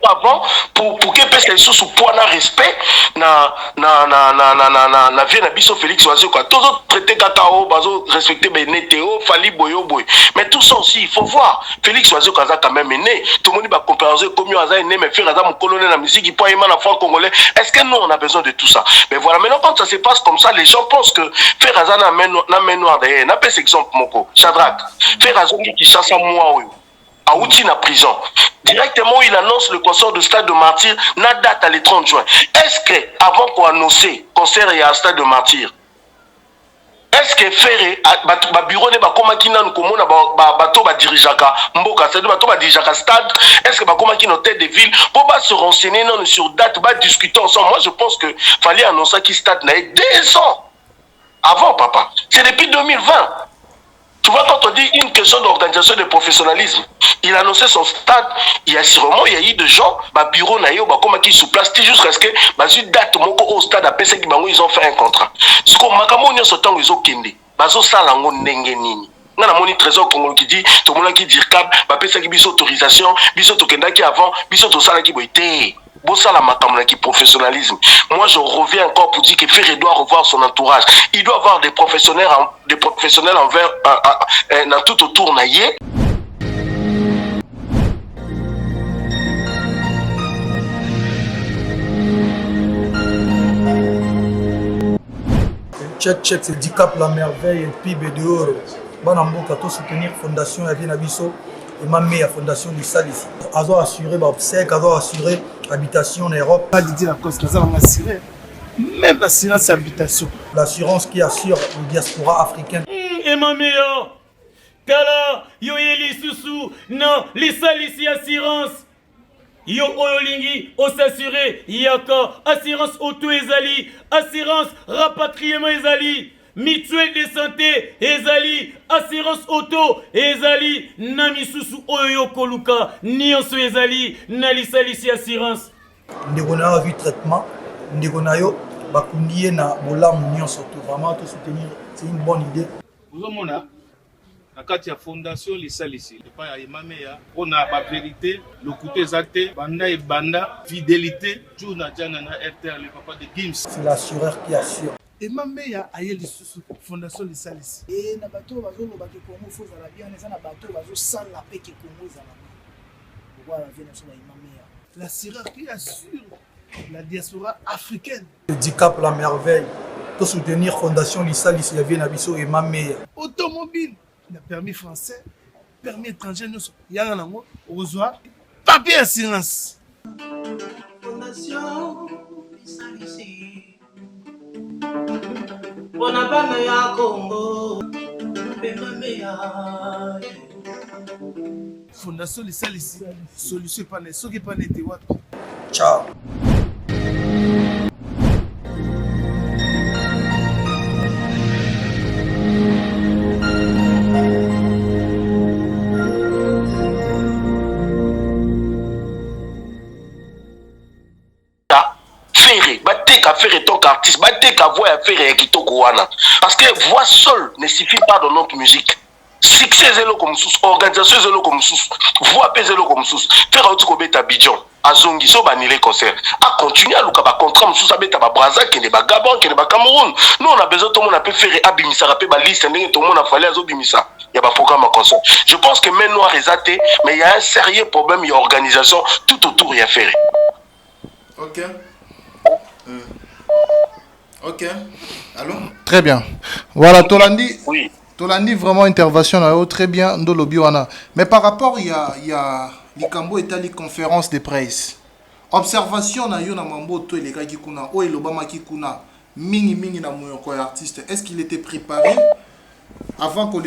Avant pour que pèse sous point de respect na vie na biso Félix Oazé quoi tous autres traiter kakao bazo respecter Beneteo Fali Boyo Boy mais tout ça aussi il faut voir Félix Oazé quoi ça quand même né tout le monde va comparer comme yo aza né mais faire ça mon colonel la musique il peut aimer l'enfant congolais est-ce que nous on a besoin de tout ça mais voilà maintenant quand ça se passe comme ça les gens pensent que faire ça na main noire derrière na pèse exemple moko Shadrach faire ça qui chasse à moi Aouti na prison. Directement, il annonce le concert de Stade de Martyr, na date à le 30 juin. Est-ce que, avant qu'on annonce concert et à Stade de Martyr, est-ce que faire ba bureau ne ba koma kina nkomo na bato ba dirigeaka mboka c'est bato ba dirigeaka stade est-ce que ba koma kina tête de ville pour ba se renseigner non sur date ba discuter ensemble moi je pense que fallait annoncer qui stade na 2 ans avant papa c'est depuis 2020. Tu vois, quand on dit une question d'organisation de professionnalisme, il a annoncé son stade, il y a sûrement, il y a eu des gens, bureau naïo, comment qui sous place, jusqu'à ce que, une date, au stade, après ça, ils ont fait un contrat. Ce qu'on m'a dit, c'est que ils ont kende, bazo salango nengenini. On a mon trésor qui dit, tout le monde qui dit, cap, ça qui bis autorisation, bis autorisation avant, bis autorisation qui boite. Bossala makamna qui professionnalisme. Moi je reviens encore pour dire que Ferré doit revoir son entourage. Il doit avoir des professionnels envers dans tout autour naïe. Check, c'est Dicap la merveille et PIB de Oro. Banamboka to soutenir fondation Yavien Abisso et ma meilleure fondation du Sal ici. Azo assuré obsèque, azo assuré habitation en Europe. Pas dit la cause, ça va assurer. Même l'assurance habitation. L'assurance qui assure le diaspora africaine. Et ma meilleure, Kala, Yoyeli Soussou, non, les Sal ici assurance. Yo oyolingi s'assurer yaka assurance auto ezali assurance rapatriement ezali mutuelle de santé ezali assurance auto ezali na misusu oyo koluka nyonso ezali na lisalisi assurance ndeko na vu traitement ndeko na yo bakundiye na bolamu nyonso to vraiment te soutenir c'est une bonne idée vous mona la carte ya fondation lisalisi pas ya mameya on a la vérité le côté exact banda et banda fidélité jouna jana na RTL le papa de Gims c'est l'assureur qui assure et mameya ayeli sous fondation lisalisi et na bato bazo lo bake Congo faut za la bien na na bato bazo sala pe ke Congo za la voilà vient sur la mameya l'assureur qui assure la diaspora africaine Dicap la merveille pour soutenir fondation lisalisi Yavien Abisso et mameya automobile. Le permis français, permis étranger, nous sommes reçoit papier assurance. Fondation Lisalisi. Bonabana ya Congo. Fondation Lisalisi. Solution pas ne so qui pas n'était what. Ciao. Faire et tant qu'artiste, qu'à voir à faire et qui parce que voix seule ne suffit pas dans notre musique. Succès zélo comme sous, organisation zélo comme sous, voix zélo comme sous, faire un truc au Abidjan, à Zongi, so banile concert, à continuer à l'ouka contrat, sous à beta Brazza, qui n'est pas Gabon, qui n'est pas Cameroun. Nous on a besoin tout le monde a pu faire abimisa, rapper ma liste, tout le monde a fallu à Zobimisa. Il y a pas programme à concert. Je pense que maintenant on a résaté, mais il y a un sérieux problème, il y a organisation tout autour il y a faire. Ok. Ok. Allô? Très bien. Voilà, Tolandi. Oui. Tolandi, vraiment intervention très bien. Mais par rapport, il y a Likambo et la conférence de presse. Observation na yo na mambo to les gars qui kuna o elobama qui kuna mingi na moyoko artiste. Est-ce qu'il était préparé avant qu'on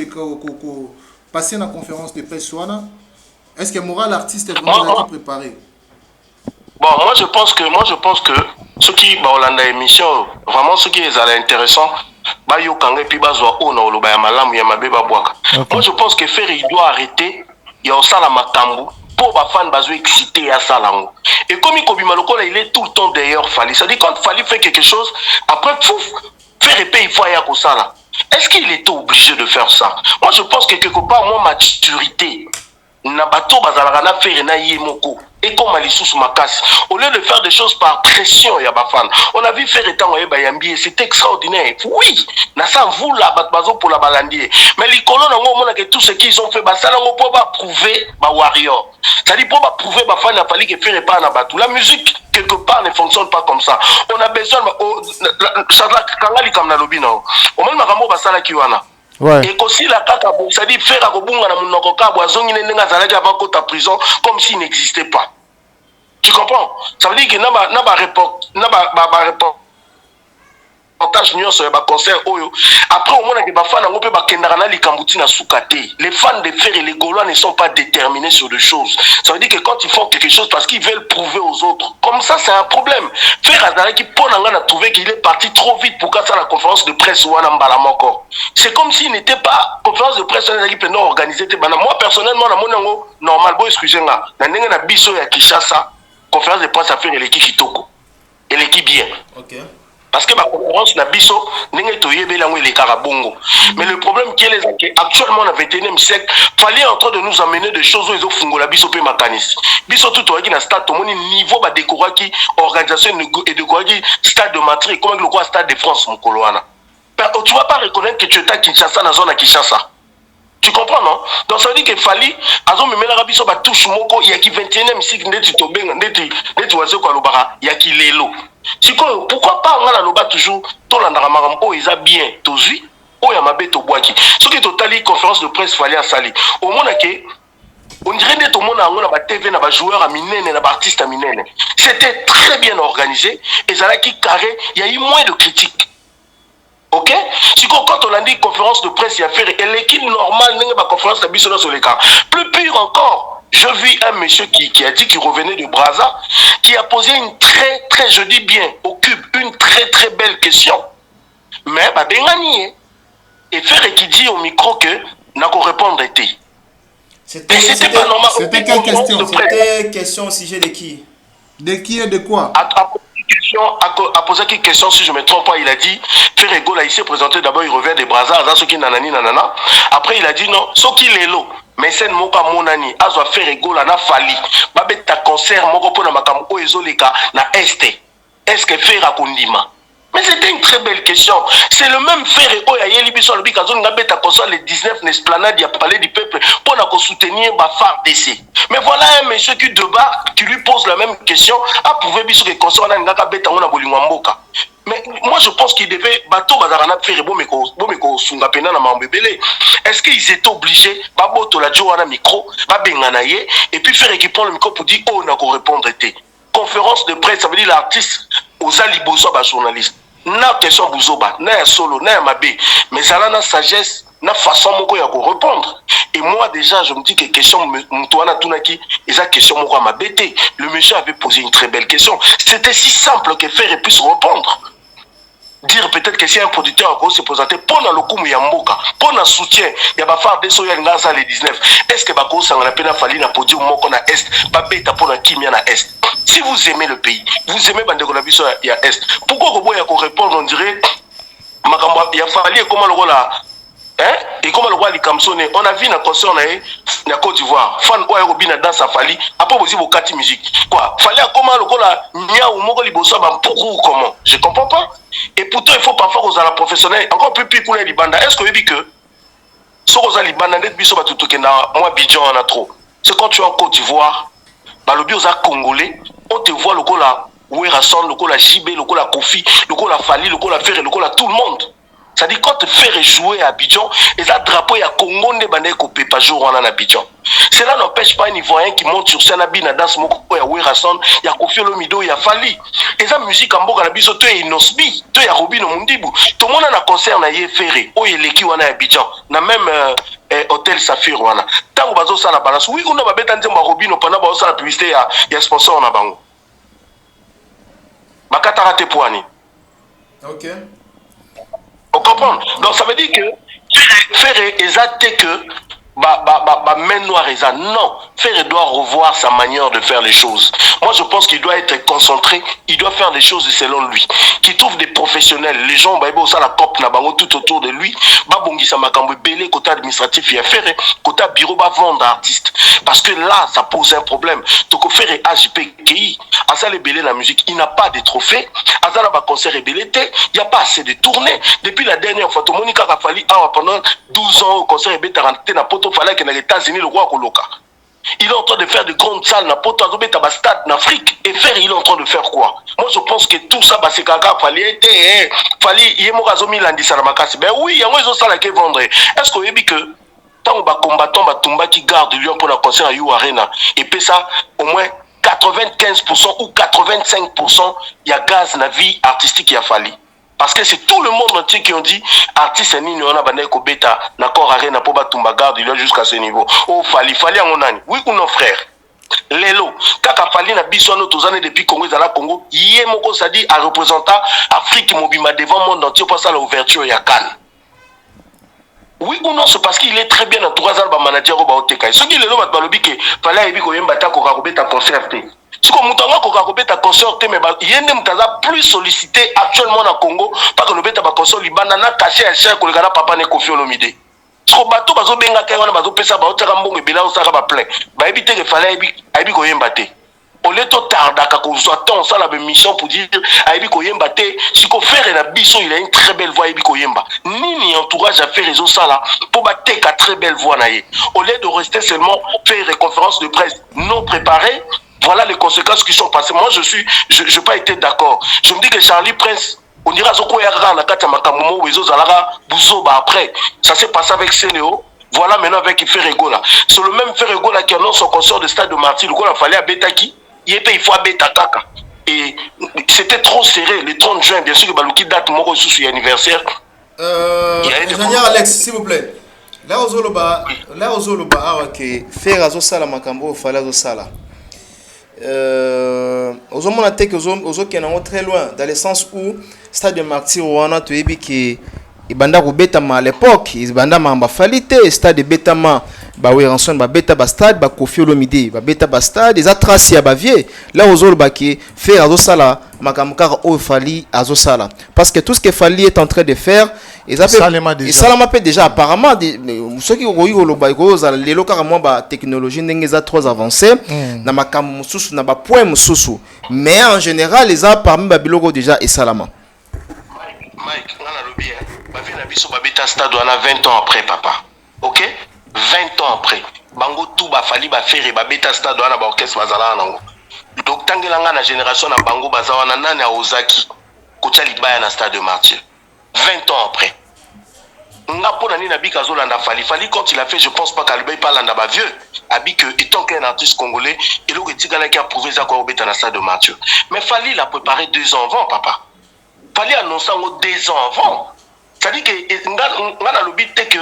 passer la conférence de presse soana? Est-ce que moral artiste est vraiment préparé? Bon, moi je pense que ceux qui ont l'émission, vraiment ce qui est intéressant, moi je pense que Ferry il doit arrêter, il y a un sala makambu pour les fans bazo excité à salango. Et comme il est tout le temps d'ailleurs Fali, ça dit quand Fali fait quelque chose, après pouf, Ferry il faut y aller ça là. Est-ce qu'il était obligé de faire ça? Moi je pense que quelque part moi maturité na bato bazalaka na Ferry na yemoko. Et comme Alisous Makas, au lieu de faire des choses par pression, Yabafan, on a vu faire étant Bayambi, c'était extraordinaire. Oui, Nasa vous la batbazo pour la balandier. Mais les colons ont que tout ce qu'ils ont fait, ça n'a pas prouvé ma warrior. Ça dit pas prouver ma fan n'a fallu que faire pas na batou. La musique quelque part ne fonctionne pas comme ça. On a besoin ça va kangali comme na lobino. Au même makambo basala kiwana. Ouais. Et aussi la kaka, ça dit faire à Kobunga na Munoko Boazongi Nenga Zalagi avant qu'on ta prison comme s'il n'existait pas. Tu comprends? Ça veut dire que n'a pas reportage sur le concert Oyo. Après au moins les fans ont pu bakendana likambuti na sukate. Les fans de Fer et les Gaulois ne sont pas déterminés sur des choses. Ça veut dire que quand ils font quelque chose parce qu'ils veulent prouver aux autres, comme ça c'est un problème. Fer Azalaki Ponanga a trouvé qu'il est parti trop vite pour casser la conférence de presse ou encore. C'est comme s'il n'était pas conférence de presse non organisée. Moi personnellement normal bon excusez-moi. Na ndenge na biso ya Kinshasa conférence de presse à faire l'équipe Kitoko. Et l'équipe bien. Ok. Parce que ma conférence na biso n'est les carabongo. Mais le problème qui est actuellement dans le 21e siècle, fallait en train de nous amener des choses où ils ont fungo la biso pe makanis. Biso tout qui na stade au niveau ba décorer qui organisation et décorer qui stade de Matri, comme le quoi stade de France mon coloana. Tu vas pas reconnaître que tu es à Kinshasa dans zone à Kinshasa. Tu comprends, non? Donc ça veut dire qu'il fallait, à zone la biso ba touche moko, il y a qui 21e siècle n'est tu tombé, n'est tu oiseau quoi l'obara, il y a qui l'élo. Pourquoi pas on a loba toujours tout l'andaramam oh ils a bien tozu oh ya mabe to boaki ce qui totali conférence de presse fallait à sali au monde que on dirait que tout le monde a un TV na ba joueur à minene na ba artiste à minene c'était très bien organisé et ça là qui carré il y a eu moins de critiques. OK si quand on a dit conférence de presse il y a fait et l'équipe normale n'est pas conférence de biso sur les cas plus pire encore. Je vis un monsieur qui a dit qu'il revenait de Brazza, qui a posé une très, je dis bien, au cube, une très belle question. Mais, bah, Bengani, et faire qui dit au micro que n'a qu'à répondre été. C'était pas normal. C'était quelle question? C'était question au sujet de qui? De qui et de quoi? A posé une question, si je ne me trompe pas, il a dit, Ferrego là, il s'est présenté d'abord, il revient de Brazza, ce qui nanani nanana. Après, il a dit non, ce qui est l'eau. Mais c'est moka monani, azo faire rigolo na fali. Babet ta concert moko pona makam o ezoleka na este. Est-ce que faire à kondima? Mais c'était une très belle question. C'est le même faire o ya yeli biso lobi kazon nga beta concert le 19 n'esplanade ya palais du peuple pour na soutenir ba phare d'essai. Mais voilà un monsieur qui débarque, qui lui pose la même question, a prouvé biso que concert na nga beta on a bolingwa mboka. Mais moi je pense qu'il devait bateau bazarana faire bomeko sunga pena na mambebele. Est-ce qu'ils étaient obligés baboto la joana micro ba benganaye et puis faire qui prend le micro pour dire oh na ko répondre été. Conférence de presse ça veut dire l'artiste aux aliboso ba journaliste. Na question buzoba, na solo, na mabe, mais ça na sagesse, na façon moko ya ko répondre. Et moi déjà je me dis que question mutwana tunaki, esa question moko ma bête. Le monsieur avait posé une très belle question. C'était si simple que faire puisse répondre. Dire peut-être que si un producteur a se présenter pour le coup Mboka, pour le soutien, il y a pas faire des soya ngasa les 19. Est-ce que bako ça na pena fali na podium moko na est, pas beta pour la kimia na est. Si vous aimez le pays, vous aimez bande na biso ya est. Pourquoi ko boya ko répondre on dirait makambo ya fali comment le rôle hein et comment le roi li kamsone on a vu na concert na Côte d'Ivoire fan oya ko bina danse fali après vous vous kati musique quoi fallait comment le rôle nya ou moko liboso ba pourquoi comment je comprends pas. Et pourtant, il faut parfois aux la professionnels, encore plus pour les Libanda. Est-ce que vous dites que si vous avez Libanda, moi, Bidjan en a trop. C'est quand tu es en Côte d'Ivoire, le bio congolais, on te voit le coup là, Ouerasson, le coup là, JB, le coup là, Kofi, le coup là, Fali, le coup là, Ferré, le coup là, tout le monde. C'est-à-dire quand tu fais jouer à Abidjan, et ça drapeau il y a Congo ne bandé coupé par jour en Abidjan. Cela n'empêche pas un Ivoirien qui monte sur scène à Bina dans ce mot il y a Ouerasson, il y a Kofi Olomide, il y a Fali. Et ça musique en Boga Nabiso, tu es Inosbi, tu es Robin Mundibu. Tout le monde a un concert na Ferré, où il est l'équipe en Abidjan, na même hôtel Saphir wana. Tant que ça la balance, oui on a pas besoin de Robin pendant que ça la publicité il y a sponsor na bango. Bakata raté poani. OK. On comprend. Donc ça veut dire que faire exact que main noire non, faire doit revoir sa manière de faire les choses. Moi je pense qu'il doit être concentré, il doit faire les choses selon lui. Qu'il trouve des professionnels, les gens ça la cop na bango tout autour de lui, babongisa makambo belé côté administratif il a faire côté bureau ba vendre artiste. Parce que là ça pose un problème. Donc faire AJPKI, à ça les belé la musique, il n'a pas de trophées, à ça la concert belé, il n'y a pas assez de tournées. Depuis la dernière fois, Monica Rafali pendant 12 ans au concert belé rentré na poto fallait que dans les États-Unis le roi Koloka. Il est en train de faire de grandes salles na poto à stade en Afrique et faire il est en train de faire quoi? Moi je pense que tout ça c'est kaka fallait yemorazomi landisa na makasi. Ben oui, il y a moi ça la que vendre. Est-ce que vous avez que tant ba combattant Batumba qui garde Lyon pour la concert à You Arena et puis ça au moins 95% ou 85% il y a gaz na vie artistique qui a fallu. Parce que c'est tout le monde entier qui ont dit artiste ni on a bandé ko beta na corps arena pour Batumba garde Lyon jusqu'à ce niveau. Oh fali à mon ami. Oui ou non frère? Lelo kaka fali na biso no tozane depuis Congo ezala Congo yé moko ça dit à représentant Afrique mobima devant monde entier pour ça l'ouverture ya Cannes. Oui ou non, c'est parce qu'il est très bien entouré par manager au Baoteka. Ce qui est le nom de Balobi que fallait éviter qu'on yemba ta ko robeta concert. Si comme Moutanga Kokakobeta consort, mais yende Moutaza plus sollicité actuellement dans Congo, pas que nous beta consort Liban, n'a caché un cher que le gars papa n'est Kofi Olomide. So bateau bazo benga kaya wana bazo pesa ba otaka mbongo ebela osaka ba plein. Ba ebite ke fallait aibi koyemba te. Au lieu de tarder à soit temps ça la mission pour dire aibi koyemba te, si ko faire la biso il a une très belle voix aibi koyemba. Ni entourage à faire réseau ça là pour battre ka très belle voix naie. Au lieu de rester seulement faire des conférences de presse non préparées, voilà les conséquences qui sont passées. Moi je pas été d'accord. Je me dis que Charlie Prince on dira Zoko Yara la kata makamumo wezo zalara buzoba après. Ça s'est passé avec Céléo. Voilà maintenant avec Ferrego là. C'est le même Ferrego là qui annonce son concert de Stade de Martyrs. Le coup, il fallait à Betaki. Il faut à Betaka. Et c'était trop serré. Le 30 juin, bien sûr, que Balouki date mon sous anniversaire. Ingénieur Alex, s'il vous plaît. Là, aux Zoloba, ok. Faire à Zosala Makambo, il fallait à Zosala. Aux hommes, on a été très loin, dans le sens où Stade de Martyrs, on a tué qui. Ibanda ko betama à l'époque, ibanda mamba falité stade de betama ba Weranson ba beta ba stade ba Kofi Olomide ba beta ba stade des atraci ya ba vie là aux ba qui faire azo sala makamukara o fali azo sala parce que tout ce que Fali est en train de faire et ça m'a fait déjà apparemment ceux qui ont eu le baïgo les locaux moi ba technologie ndenge za trop avancé na makam mususu na ba point mususu mais en général les a parmi ba biloko déjà et salama Mike on a lobby Bavi na biso babeta stade on a 20 ans après papa. OK? 20 ans après. Bango tout ba fali ba faire babeta stade on a ba orchestre bazala nango. Donc tangelanga na génération na bango bazawa na nani a Ozaki. Kocha libaya na stade de Martyrs. 20 ans après. Nga pona ni na bika zolanda fali quand il a fait je pense pas qu'Albey parle na ba vieux. Abi que étant qu'un artiste congolais, il aurait tigana qui a prouvé ça quoi obeta na stade de Martyrs. Mais Fali l'a préparé 2 ans avant papa. Fali annonçant 2 ans avant. C'est-à-dire que ngana lobby que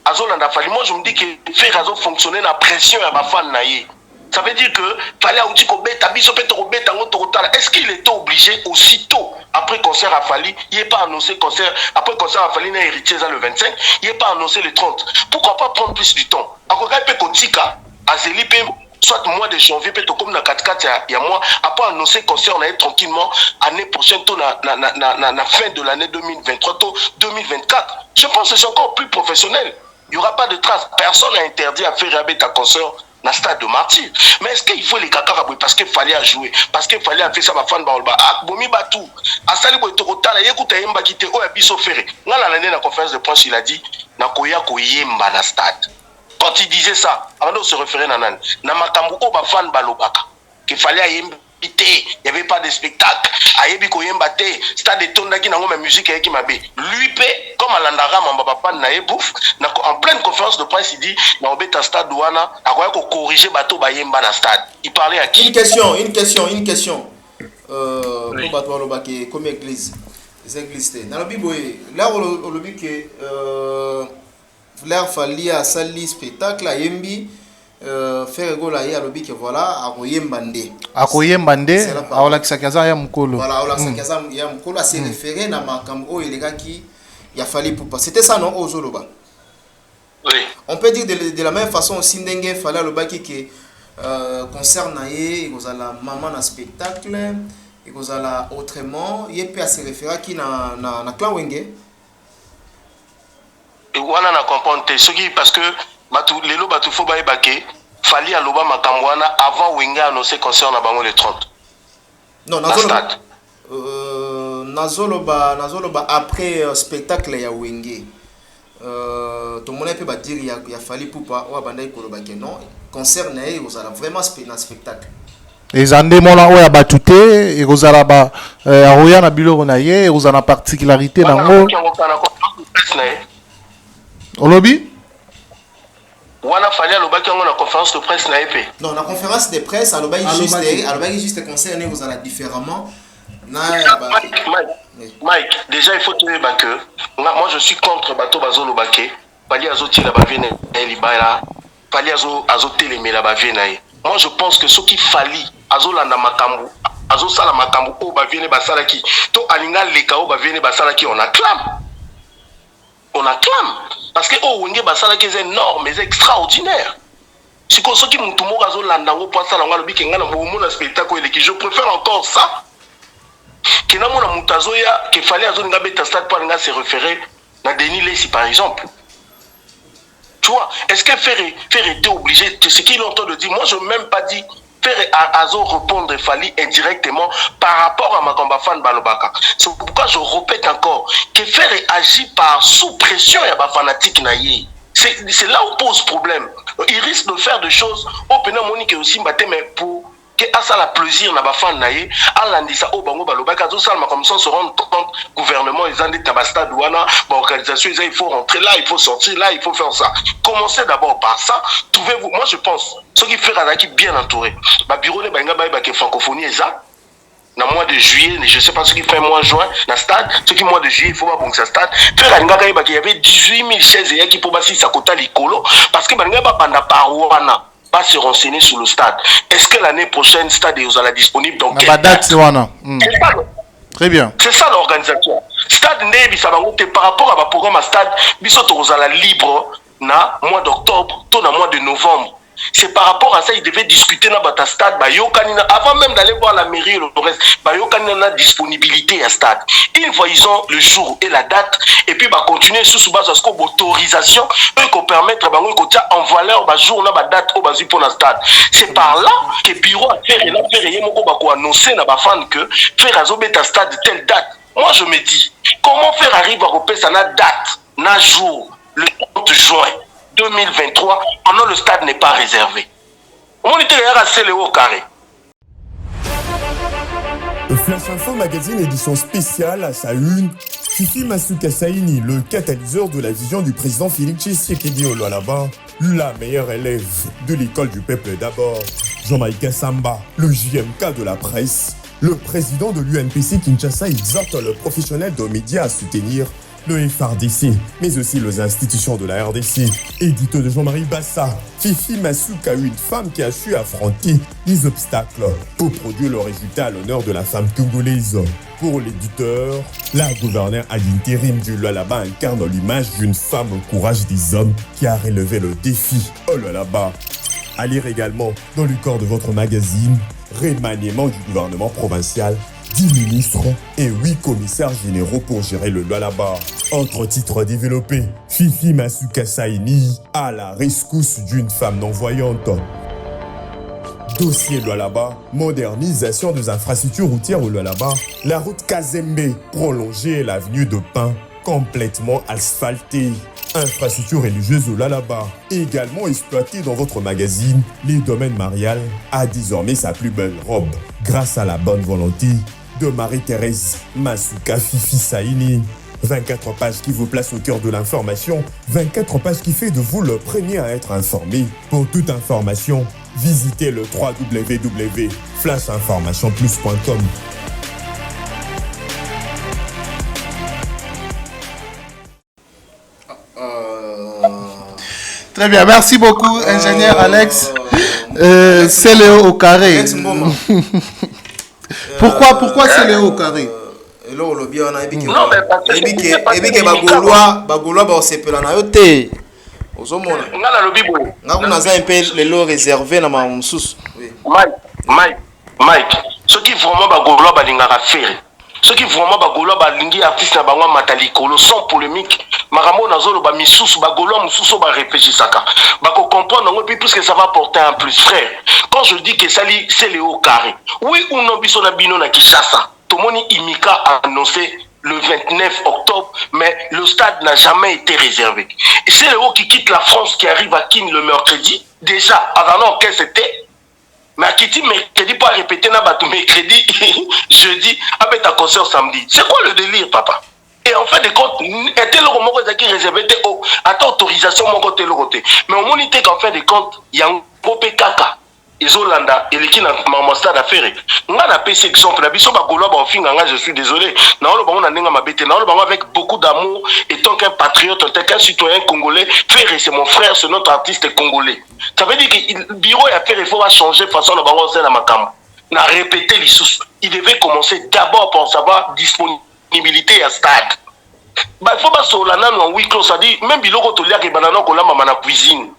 azolanda fali moi je me dis que faire azo fonctionner la pression à ma fan naie. Ça veut dire que fallait outi ko beta biso pe to beta ngo to tala. Est-ce qu'il était obligé aussitôt après concert à Fali, il est pas annoncé concert après concert à Fali na héritier ça le 25, il est pas annoncé le 30. Pourquoi pas prendre plus du temps? Akoka pe kotika azeli pe soit mois de janvier peut-être comme dans 4 il y a mois après annoncer concert on est tranquillement année prochaine tout na fin de l'année 2023 tout 2024. Je pense que c'est encore plus professionnel. Il y aura pas de traces. Personne n'a interdit à faire un concert dans le stade de Martyrs. Mais est-ce qu'il faut les cacaraboués parce qu'il fallait jouer parce qu'il fallait faire ça ma fan baolba bomi batou asali boy tokotala yekuta yemba kite o ya biso ferré ngala l'année na conférence de presse il a dit na koya koyemba na stade. Quand il disait ça, avant de se référer à Nan, Namakambuko Bafan Balobaka, qu'il fallait ayembe, il n'y avait pas de spectacle, ayebi koyembate, stade de tonda qui n'a pas de musique qui m'a bé. Lui, comme à l'andara, mon papa n'a bouffe, en pleine conférence de presse, il dit, n'a pas de stade douana, à quoi qu'on corriger bateau bayemba na stade. Il parlait à qui? Une question. Pour bateau Balobaka, comme église, les églises. Dans le Bible, là, on le dit que Flair Fali a sali spectacle à Yembi faire gola ya lobi que voilà akoyembande aola kisakaza ya mukolo voilà aola kisakaza ya mukolo c'est référé na makambo il est qui il a fallu pour pas c'était ça non ozoloba oui on peut dire de la même façon aussi ndenge fallait le baki que concerne et vous la maman na spectacle et vous la autrement il peut se référer qui na clan wenge. Et on a compris ce qui parce que les lots batu faut bailler baquer fallait à l'oba makambwana avant Wenga annoncer concert na bango le 30. Non nazoloba après spectacle ya Wenge tout le monde peut dire il y a fallu pour pas ou abandai koloba que non concert na vous allez vraiment spectacle. Les andemona oya batute et vous allez ba aroya na biloko na ye vous en a particularité nango Olobi? Wana fallait à l'obaki en conférence de presse na EP. Non, la conférence de presse à l'obaki juste concerné vous allez différemment. Mike, déjà il faut te dire que moi je suis contre bateau bazo lobake. Fallait azoti la bavienne elibara. Fallait azoter les mela bavienne. Moi je pense que ce qui fallait azolanda makambu, azosala makambu o bavienne basalaki. To alinga lekao bavienne basalaki on acclame. On acclame. Parce que oh Wenge Basala qui est énorme, mais extraordinaire. siko soki mutu moko azolanda ngo po asala ngo alobi ke nga na bomona spectacle eleki. Je préfère encore ça ke namona mutu azoya ke fallait azolinga beta stade po alinga se référer na Denis Lesi par exemple. Tu vois, est-ce que Faire était obligé, c'est ce qu'il entend de dire. Moi je n'ai même pas dit Faire Azo répondre Fali indirectement par rapport à ma combat fan Balobaka. C'est pourquoi je répète encore que Faire agit par sous pression et à fanatique naïe. C'est là où pose problème. Il risque de faire des choses au pénal Monique aussi mais pour que ça la plaisir na ba fan naïe alandisa au bango Balobaka zo salma comme ça se rendre compte gouvernement ils ont des tabasta douana organisation il faut rentrer là, il faut sortir là, il faut faire ça. Commencez d'abord par ça. Trouvez-vous, moi je pense ce qui fait Razaki bien entouré. Ba bureau ne banga ba que francophonie ça. Dans le mois de juillet, je ne sais pas ce qui fait mois juin, dans le stade, ce qui mois de juillet, il faut pas bon que ça stade. Faire il y avait 18 000 chaises et qui pour passer sa quota l'icolo parce que banga ba banda parouana pas se renseigner sur le stade. Est-ce que l'année prochaine stade est disponible dans quelle date? Très bien. C'est ça l'organisation. Stade Nebi Sabangote par rapport à ma programme à stade, Bissot Rosala libre na mois d'octobre, tout na mois de novembre. C'est par rapport à ça ils devaient discuter dans bata stade avant même d'aller voir la mairie et le reste la disponibilité à stade. Une fois ils ont le jour et la date et puis continuer sous base à autorisation eux qu'on permettre en valeur jour na date au bas pour la stade. C'est par là que bureau a fait et là faire moko annoncer na ba fan que faire azobet à stade telle date. Moi je me dis comment faire arrive à repérer ça na date na jour le 30 juin 2023, pendant le stade n'est pas réservé. On était à Léo au carré. Flash Info Magazine édition spéciale à sa une. Fifi Masuka Saini, le catalyseur de la vision du président Félix Tshisekedi au Lualaba, la meilleure élève de l'école du peuple d'abord. Jean-Maïka Samba, le JMK de la presse. Le président de l'UNPC Kinshasa exhorte le professionnel de médias à soutenir le FRDC, mais aussi les institutions de la RDC. Édito de Jean-Marie Bassa, Fifi Masuka, une femme qui a su affronter les obstacles pour produire le résultat à l'honneur de la femme congolaise. Pour l'éditeur, la gouverneure à l'intérim du Lualaba incarne l'image d'une femme au courage des hommes qui a relevé le défi au Lualaba. À lire également dans le corps de votre magazine, remaniement du gouvernement provincial, 10 ministres et 8 commissaires généraux pour gérer le Lualaba. Autre titre développé, Fifi Masuka Saini à la rescousse d'une femme non-voyante. Dossier Lualaba, modernisation des infrastructures routières au Lualaba, la route Kazembe prolongée et l'avenue de Pin complètement asphaltée. Infrastructure religieuse au Lualaba, également exploitée dans votre magazine, les domaines mariales a désormais sa plus belle robe grâce à la bonne volonté de Marie-Thérèse Masuka Fifi Saini. 24 pages qui vous placent au cœur de l'information, 24 pages qui fait de vous le premier à être informé. Pour toute information, visitez le www.flashinformationplus.com. Très bien, merci beaucoup, ingénieur Alex. C'est Léo au carré. Pourquoi c'est Léo au carré? Non, mais parce que bagolois ba sepela na yo te. Ozomona. Ngala lobi boy. Ngakuna za un peu les lots réservés na ma mususu. Mike, ce qui vraiment bagolois balingaka faire. Ce qui vraiment bagolois balingi artiste na bango matalikolo sans polémique. Maramo nazolo ba misusu bagolois mususu ba réfléchisaka. Ba ko comprendre ngo puis puisque ça va porter un plus frère. Quand je dis que ça c'est Léo carré. Oui ou non biso na bino na Kinshasa. Tomoni Imika a annoncé le 29 octobre, mais le stade n'a jamais été réservé. Et c'est Léo qui quitte la France, qui arrive à Kin le mercredi. Déjà, avant qu'est-ce c'était? Mais à Kitty mercredi, pas répéter n'a pas tout mercredi, jeudi, avec ta concert samedi. C'est quoi le délire, papa? Et en fait, de compte, était le moment qui réservé à ta autorisation, mon côté le côté. Mais au moment qu'en fin de compte, il y a un gros kaka. Izolanda et l'équipe dans stade affaire. On a PC exemple. La biso bagolo ba finga je suis désolé. Na lo bango na nenga mabete. Na lo bango avec beaucoup d'amour et tant qu'un patriote, tant qu'un citoyen congolais, Ferré c'est mon frère, c'est notre artiste congolais. Ça veut dire que le bureau a fait il faut changer façon de bango c'est la makam. Na répéter les sous. Il devait commencer d'abord pour savoir disponibilité à stade. Bah il faut pas solana en huis clos, ça dit même biloko to lia ke banana ko la mama na cuisine.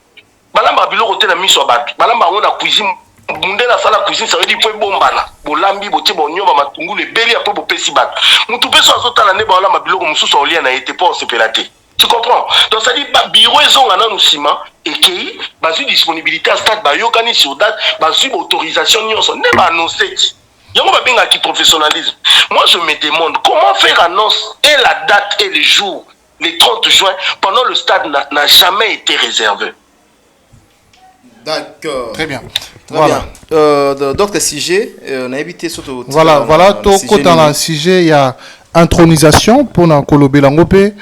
balamba biloko te na miso bato balamba ngo na cuisine munde na sala cuisine ça veut dire faut bombana bolambi botie bonyoba matungulu ebeli après bopesi bato mutu peso azotala ne balamba biloko mususu olia na été pour se pelater. Tu comprends? Donc ça dit bureau ezonga na nsima ekei bazu disponibilité à stade bayokani sur date bazu autorisation nyonso ne ba annoncer yango babenga ki professionnalisme. Moi je me demande comment faire annonce et la date et le jour le 30 juin pendant le stade n'a jamais été réservé. D'accord. Très bien. Voilà. D'autres sujets, on a évité surtout. Voilà, dans le sujet, il y a intronisation pour Nankolo Belangope.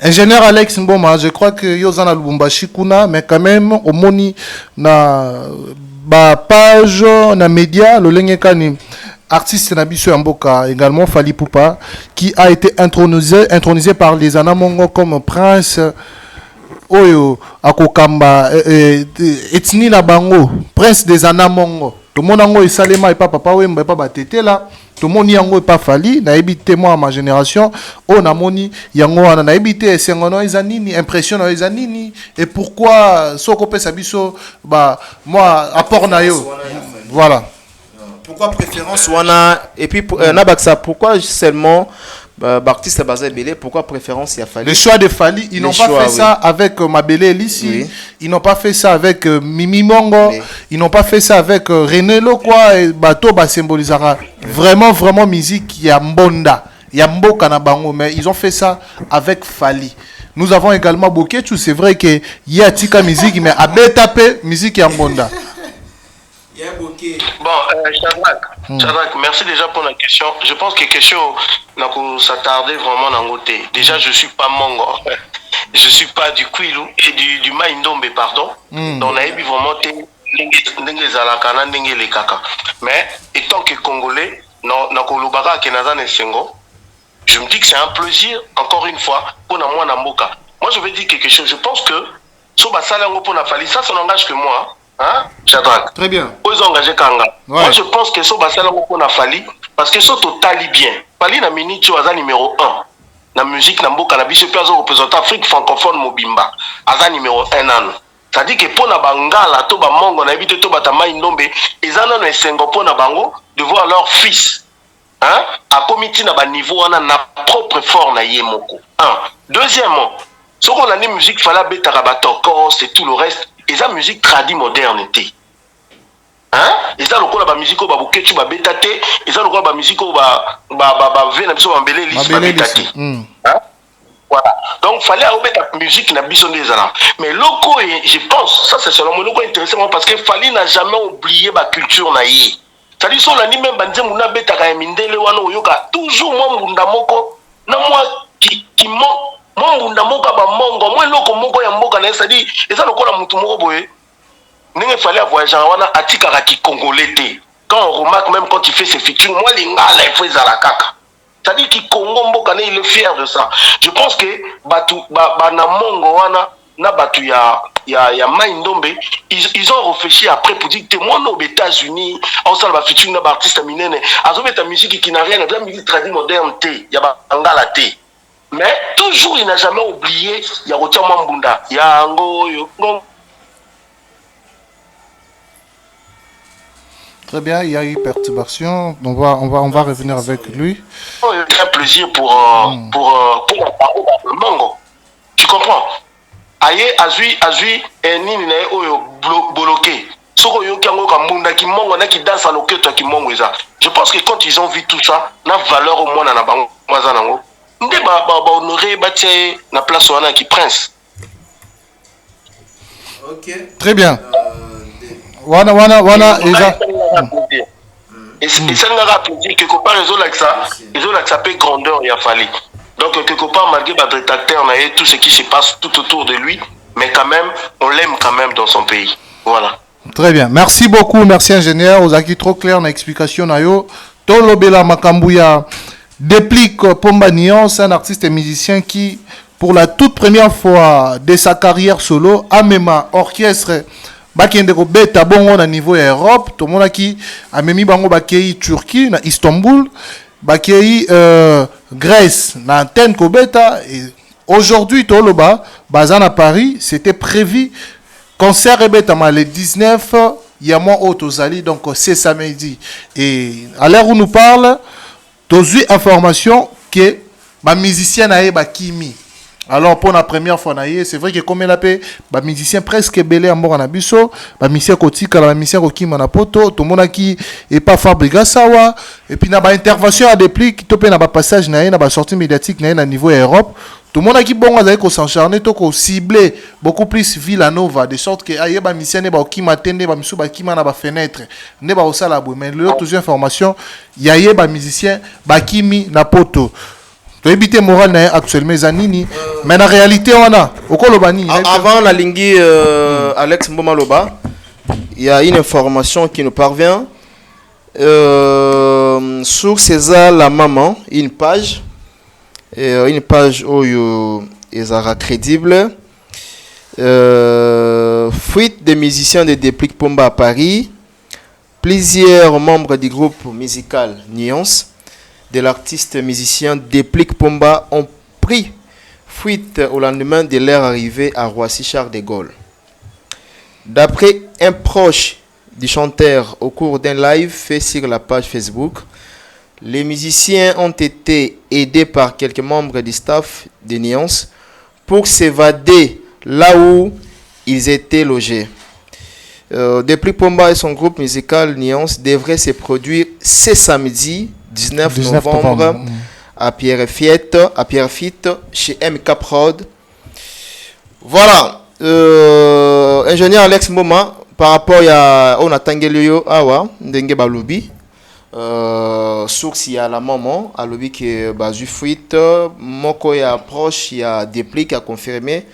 Ingénieur Alex Mboma, je crois que Yozana Lubumbashi Kuna, mais quand même, au moni, na page, na média, le Lengekani, artiste Nabiso Amboka, également Fali Poupa, qui a été intronisé par les Anamongo comme prince. Oyo akokamba etni na bango prince des Anamongo to monango esalema et papa wemba pa batete la to moni yango pa Fali na ebité moi ma génération on a moni yango wana na ebité sengono ezanini impression na ezanini et pourquoi soko pesa biso ba moi apport na yo voilà pourquoi préférence wana et puis nabaksa pourquoi seulement Baptiste Bazabele, pourquoi préférence il a fallu? Le choix de Fali, ils n'ont pas fait ça avec Mabele Lissi, ils n'ont pas fait ça avec Mimi Mongo, ils n'ont pas fait ça avec René Lokwa et Bato Basymbolisara. Vraiment, vraiment musique, il y a Mbonda, il y a Mboka na bango, mais ils ont fait ça avec Fali. Nous avons également Boketu, c'est vrai qu'il y a Tika musique, mais à Betapé, musique il y a Mbonda. Bon, Shadrach, merci déjà pour la question. Je pense que question n'a s'attarder vraiment dans côté. Déjà, je suis pas Mongo, je suis pas du Kwilu et du Maïndombe, pardon. Donc, on a eu vraiment les kaka. Mais étant que Congolais, na kolobaka kenazan et Sengo, je me dis que c'est un plaisir, encore une fois, pour moi Namboka. Moi, je vais dire quelque chose. Je pense que Soba Salango pour Nafali, ça n'engage que moi. Hein, Shadrach? Très bien. Vous engagez Kanga. Ouais. Moi, je pense que Soba Salango pour Nafali, parce que c'est total bien. Fali na minute tu as numéro 1. La musique na mboka na biso pe représentant Afrique francophone mobimba. Aza numéro 1 nan. Ça dit que pour na bangala to ba mongo na ebite to batama indombe, ezana na esengo pour na bango de voir leur fils. Hein? A comité na ba niveau wana na propre fort na yemoko. Deuxièmement, ce qu'on a dit musique fala beta rabatoko, c'est tout le reste. Et ça musique tradie modernité. Hein? Et ça le la musique au babuketu ba betate, et ça le la musique au ba vena biso bambele lisi ba betate. Hein? Voilà. Donc fallait avoir la musique na biso des alams. Mais loko je pense ça c'est seulement loko intéressant parce que Fali n'a jamais oublié ma culture na yé. Ça dit son ani même banze muna beta ka mindele wana oyoka toujours moi munda moko na moi qui moi munda moko ba mongo moi loko moko ya mboka na ça dit et ça le la mutu moko boye. Il fallait voyager à Atika qui congolais. Quand on remarque même quand il fait ses featuring, moi les gars il fait à la caca. C'est-à-dire qu'il Congo Mbokane il est fier de ça. Je pense que batu na mongo wana na batu ya Maïndombe ils ont réfléchi après pour dire que moi aux États-Unis on sait va featuring na artiste minene azobe ta musique qui n'a rien de la musique tradie moderne té ya bangala té. Mais toujours il n'a jamais oublié ya Rotia Mambunda ya ngo yo. Très bien, il y a eu perturbation. On va revenir avec lui. C'est un plaisir pour le Mongo. Tu comprends? Aïe, azui, nini na oyo bloqué. Soko yo kango kamunda ki mongo na ki danse à l'oketo ki mongo eza. Je pense que quand ils ont vu tout ça, na valeur au moins na bango mazanango. Nde ba honorer ba tie na place wana ki prince. OK. Très bien. Wana et ça nous a rappelé que quelque part ils ont accepté grandeur il a fallu donc quelque part malgré le rétracteur on a tout ce qui se passe tout autour de lui mais quand même on l'aime quand même dans son pays voilà. Très bien, merci beaucoup, merci ingénieur Ozaki trop clair na explication na yo Tolobela Makambuya Déplique Pomba Nion, c'est un artiste et musicien qui pour la toute première fois de sa carrière solo a même orchestre bakende ko beta bongo na niveau ya Europe to mona ki amemi bango bakei Turquie na Istanbul bakei Grèce na Athènes ko beta et aujourd'hui to loba bazana Paris c'était prévu concert ebetama le 19 il y a moi Otozali, donc c'est samedi. Et à l'heure où nous parle, tu as eu information que ma musicien a eu Kimi. Alors pour la première fois, c'est vrai que comme elle a fait, les musiciens presque belé en mort en abisso, les musiciens kotika, les musiciens qui m'ont poto, tout le monde qui est pas fabriqué sawa, et puis na ba intervention à des plis qui topé na ba passage na ba sortie médiatique na niveau Europe, tout le monde qui bon avec ko s'encharner to ko cibler beaucoup plus Villanova de sorte que aye ba musicien ne ba qui m'attendait ba misu ba qui na ba fenêtre, ne ba osala boue, mais l'autre information, yaye ba musicien ba kimi na poto. Éviter moral actuellement zanini mais la réalité on a avant la lingui Alex Mbomaloba il y a une information qui nous parvient sur César la maman une page où ezara crédible fuite des musiciens de Déplique Pomba à Paris, plusieurs membres du groupe musical Nuance de l'artiste musicien Déplique Pomba ont pris fuite au lendemain de leur arrivée à Roissy-Charles de Gaulle. D'après un proche du chanteur au cours d'un live fait sur la page Facebook, les musiciens ont été aidés par quelques membres du staff de Nuance pour s'évader là où ils étaient logés. Déplique Pomba et son groupe musical Nuance devraient se produire ce samedi 19 novembre à Pierrefitte chez MK Prod. Voilà. Ingénieur Alex Moma, par rapport à on a Tangelio Awa, Ndenge Balubi, source il y a la maman, à lobby qui est basu fuite, Moko y approche, il y a Déplique à confirmer,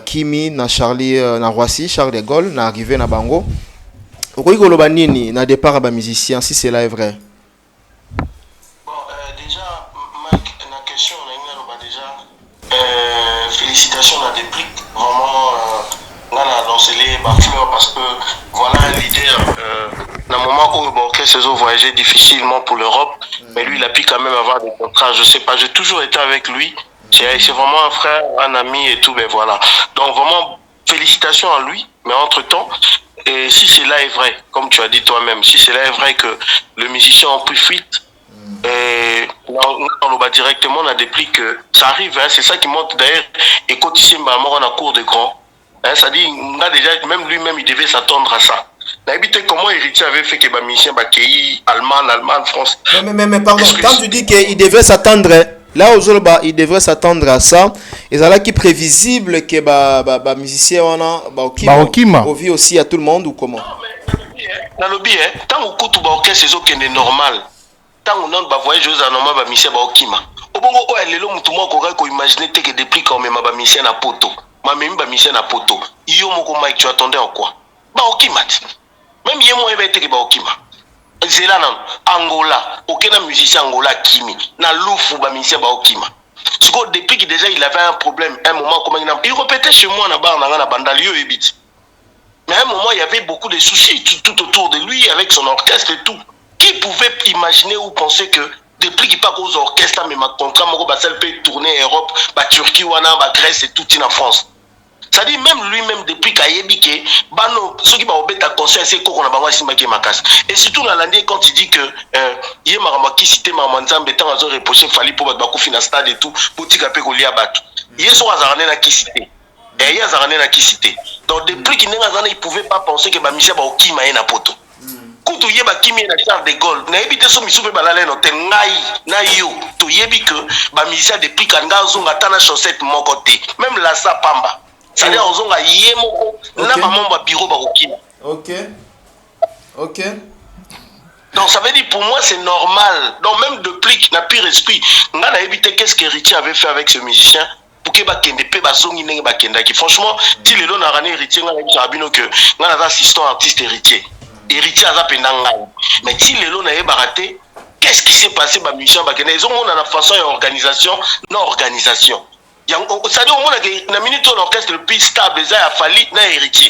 Kimi na Charlie na Roissy, Charles de Gaulle, na arrivé na Bango. Okoiko Banini na départ à musicien, si cela est vrai. Félicitations à Déplique, vraiment on a lancé les fleurs parce que voilà un leader dans un moment où l'orchestre a voyagé difficilement pour l'Europe, mais lui il a pu quand même avoir des contrats, je sais pas, j'ai toujours été avec lui, c'est vraiment un frère, un ami et tout, mais voilà, donc vraiment félicitations à lui, mais entre temps, et si cela est vrai, comme tu as dit toi-même, si cela est vrai que le musicien a pris fuite, et on va directement on a Déplique que ça arrive, hein, c'est ça qui montre d'ailleurs et quand ici on a cours de grand, hein, ça dit on a déjà même lui-même il devait s'attendre à ça. D'habitude comment Héritier avait fait que les musiciens qui Allemagne, France. Mais pardon, quand tu dis qu'il devait s'attendre, là aux autres il devrait s'attendre à ça, et c'est là qui est prévisible que les musiciens on a au vie aussi à tout le monde ou comment? Dans le lobby, tant que tout orchestre c'est normal. Tant on a voyage aux anomalies ba mission ba okima obongo o lelo mutu moko ko imaginer te que Déplique comme ma ba mission na poto ma même ba mission na poto iyo moko Mike tu attendais en quoi ba okima même yemo ebe te que ba okima zela na Angola aucun musicien Angola kimi na lufu ba mission ba okima ce que Déplique déjà il avait un problème un moment comme il répétait chez moi na bar na bandalio ebit mais à un moment il y avait beaucoup de soucis tout autour de lui avec son orchestre et tout. Qui pouvait imaginer ou penser que Déplique pas aux orchestres, mais ma contrat, ma peut tourner en Europe, la Turquie, la Grèce et tout en France. Ça dit même lui-même Déplique a yébike, ceux qui vont obéir à conseil, c'est qu'on a besoin de makas. Et surtout dans l'année quand il dit que il y a qui cité Mamanzam, bétant à reposer, fallait pour battre final stade et tout, boutique à pégolia battu. Il y a son azarné à qui cité. Et il y a azarné à qui cité. Donc Déplique il pouvait pas penser que Michel va au qui m'a un poto. Quand tu yeba Kimi na Charles de Gaulle, na ebite so misupe balale no te ngai na yo, tu yebi que ba musicien Déplique anga zonga tana chaussette moko te, même la sa pamba. Ça veut dire zonga yé moko na ba membre bureau ba okina. OK. Donc ça veut dire pour moi c'est normal. Donc même Déplique n'a plus esprit. Nga na ebite qu'est-ce qu'Héritier avait fait avec ce musicien pour que ba kende pe ba zongi ndenge ba kenda ki. Franchement, si le long na rané Héritier nga na bino que nga na assistant artiste Héritier. Héritier à Zapendangai. Mais si les lots n'avaient pas raté, qu'est-ce qui s'est passé dans Michel Bakene? Ils ont la façon d'organisation, non organisation. C'est-à-dire au moins la minute où l'orchestre le plus stable, il a fallu na héritier.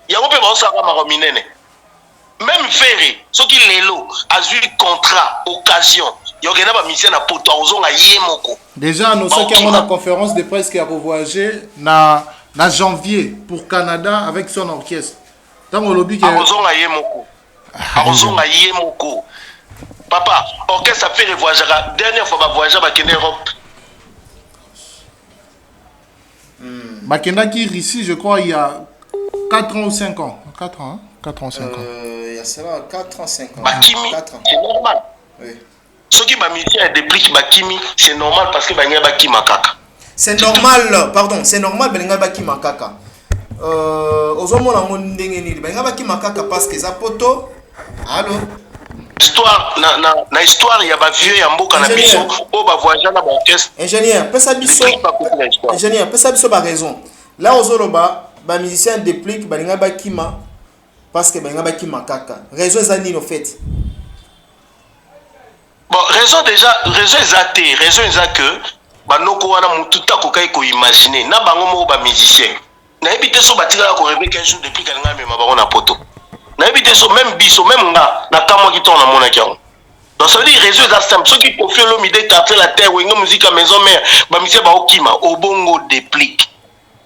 Il y a un peu de ça à même Ferré, ceux qui les lots, a eu contrat, occasion. Il y a un mission à Poto, à Yemoko. Déjà, nous sommes qui avons la conférence de presse qui a voyagé na en janvier pour Canada avec son orchestre. Tant au lobby qui Papa, orchestre a fait le voyage. Dernière fois, voyage à Europe. Makenda qui ici, je crois, il y a 4 ans ou 5 ans. 4 ans, hein? 4 ans, 5 ans. Il y a cela 4 ans, 5 ans. Bakimi, c'est normal. Oui. Ceux qui musiciens dépliquent Bakimi, c'est normal parce que Banya Baki Makaka. C'est normal, pardon, c'est normal Banya Baki Makaka. Ozomo na mondengeni Banya Baki Makaka parce que ça poto. Allô? Histoire, na histoire, il y a ba vieux ya mboka na biso, o ba voyager na ba orchestre. Ingénieur, pesa biso. Ingénieur, pesa biso ba raison. Là ozoloba, ba musicien déplique Banya Baki Ma parce que Banya Baki Makaka. Raison ezani en fait. Bon, raison déjà, raison exacte, raison exacte que banoko wana mututa kokai ko imaginer na bango mo ba musicien. Na ebité so batika ko rêver qu'un jour depuis kalinga mema ba na poto. Na ebité so même biso même nga na kamwa ki ton na mona kiao. Donc ça veut dire raison exacte ceux qui confient l'homme idée taper la terre ou une musique à maison mère ba musicien ba okima obongo déplique.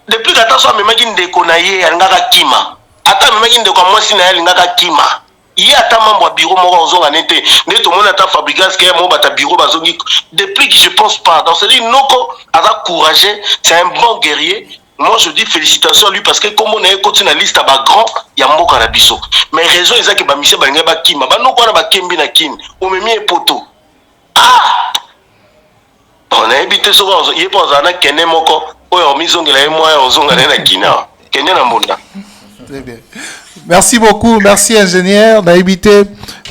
Depuis que attention mema ki ndeko na ye alingaka kima. Ata mema ki ndeko mwasi na ye alingaka kima. Il y a ta membre bureau moko ozonga nete neto mona ta fabricant que mo bata bureau bazongi depuis que je pense pas donc c'est dire noko a courageux c'est un bon guerrier. Moi je dis félicitations à lui parce que comme on est continue la liste à ba grand ya mboka na biso mais raison ezaki ba mission balinga ba kima ba noko na ba kembi na kin o memi poto on a évité souvent il pense ana kene moko oyo mizongela ye moya ozonga na kina kenya na mbunda. Très bien. Merci beaucoup, merci ingénieur. Naïbité,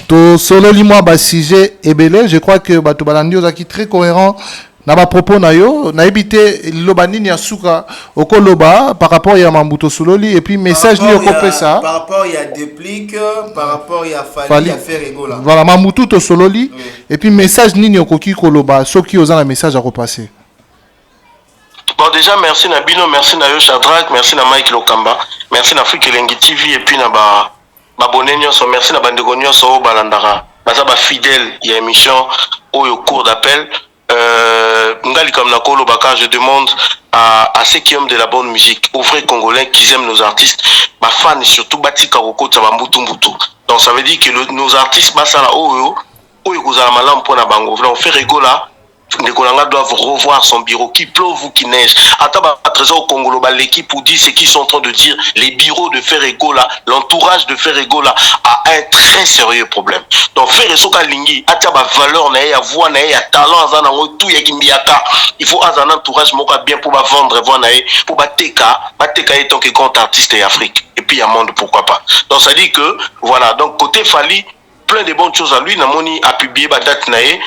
to solo limo ba sujet ebele. Je crois que bato balandi ozaki très cohérent na ba propos na yo. Naïbité lobani ni asuka okoloba par rapport ya mambuto sololi et puis message ni okopé ça. Par rapport il y a déplique, par rapport il y a Fali à faire rigola. Voilà, mambuto to sololi et puis message ni okoki koloba soki ozana message à repasser. Bon, déjà, merci Nabino, merci Nayo Shadrach, merci na Mike Lokamba, merci na Afrique Lengi TV, et puis na ba bonenyo, merci na bandegonyo, so balandara, baza ba fidèle, il y a émission, au cours d'appel, ngali comme na kolo baka, je demande à ceux qui aiment de la bonne musique, aux vrais Congolais qui aiment nos artistes, ba fans, surtout batika roko, ça va mbutu. Donc ça veut dire que nos artistes, basala oyo kozala malam pour na bango, on fait rigola. Les Colanga doivent revoir son bureau, qui pleuve ou qui neige. Attends, à trésor au Congo, l'équipe pour dire ce qu'ils sont en train de dire. Les bureaux de Ferregola, l'entourage de Ferregola a un très sérieux problème. Donc, Ferresoka Lingi, Ataba valeur, a voix, a talent, tout yakimbiaka. Il faut un entourage bien pour vendre, pour Bateka étant que grand artiste et Afrique. Et puis, il y a monde, pourquoi pas. Donc, ça dit que, voilà, donc, côté Fali, plein de bonnes choses à lui. Namoni a publié Badat Nae.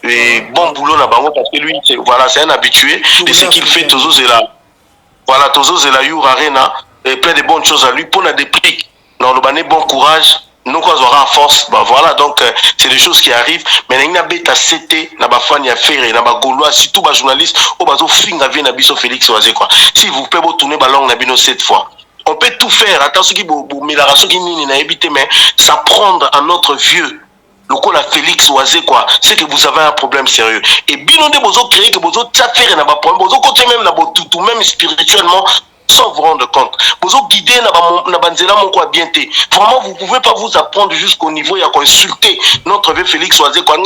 Et bon boulot na bango parce que lui c'est un habitué de ce qu'il fait toujours c'est là voilà toujours c'est la Your Arena et plein de bonnes choses à lui pour la déplique non le bané bon courage nous quand on aura force bah voilà donc c'est des choses qui arrivent mais na beta CT na ba fan ya faire na ba gaulois surtout ba journaliste au bazo finga vient na biso Félix Oazé quoi si vous pouvez tourner ballon na bino cette fois on peut tout faire attention qui mélaration qui nini na éviter mais ça prendre à notre vieux le coup la Félix Oazé quoi c'est que vous avez un problème sérieux et bien on est besoin créer que besoin de faire na ba problème besoin côté même na tout même spirituellement sans vous rendre compte besoin guider na banzela mon quoi bien té vraiment vous pouvez pas vous apprendre jusqu'au niveau il y a insulter notre vieux Félix Oazé quoi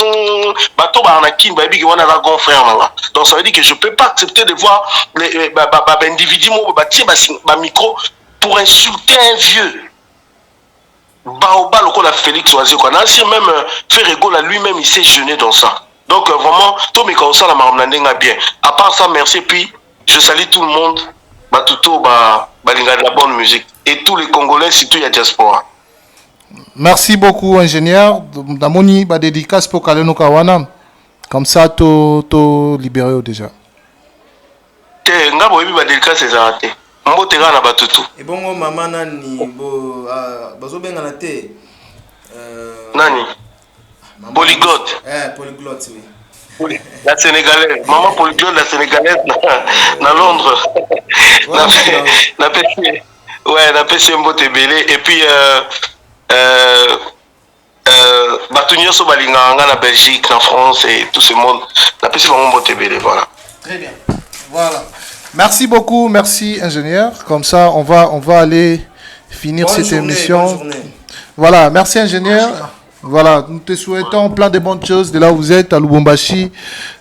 bato ba na kin ba bi wana la grand frère là donc ça veut dire que je peux pas accepter de voir les individu mo ba tie ba micro pour insulter un vieux Baoba le la Félix Oazé quoi même Ferregola lui-même il s'est jeûné dans ça donc vraiment tout mes conseils la marmandinga bien à part ça merci puis je salue tout le monde batuto balinga de la bonne musique et tous les Congolais surtout la diaspora. Merci beaucoup ingénieur damoni ba dédicace pour Kaleno Kawana comme ça to libéré déjà te ngabo yebi ba dédicace c'est raté. Mbotega na batutu. Et bon maman nani bazo benga na te nani polyglotte. Polyglotte oui. La sénégalaise, maman polyglotte la sénégalaise na Londres. Na PC. Ouais, na PC mbote belé et puis batunyo so balinga nga na Belgique, na France et tout ce monde. Na PC mbote belé voilà. Très bien. Voilà. Merci beaucoup, merci ingénieur. Comme ça, on va aller finir cette émission. Bonne journée. Voilà, merci ingénieur. Voilà, nous te souhaitons plein de bonnes choses de là où vous êtes, à Lubumbashi.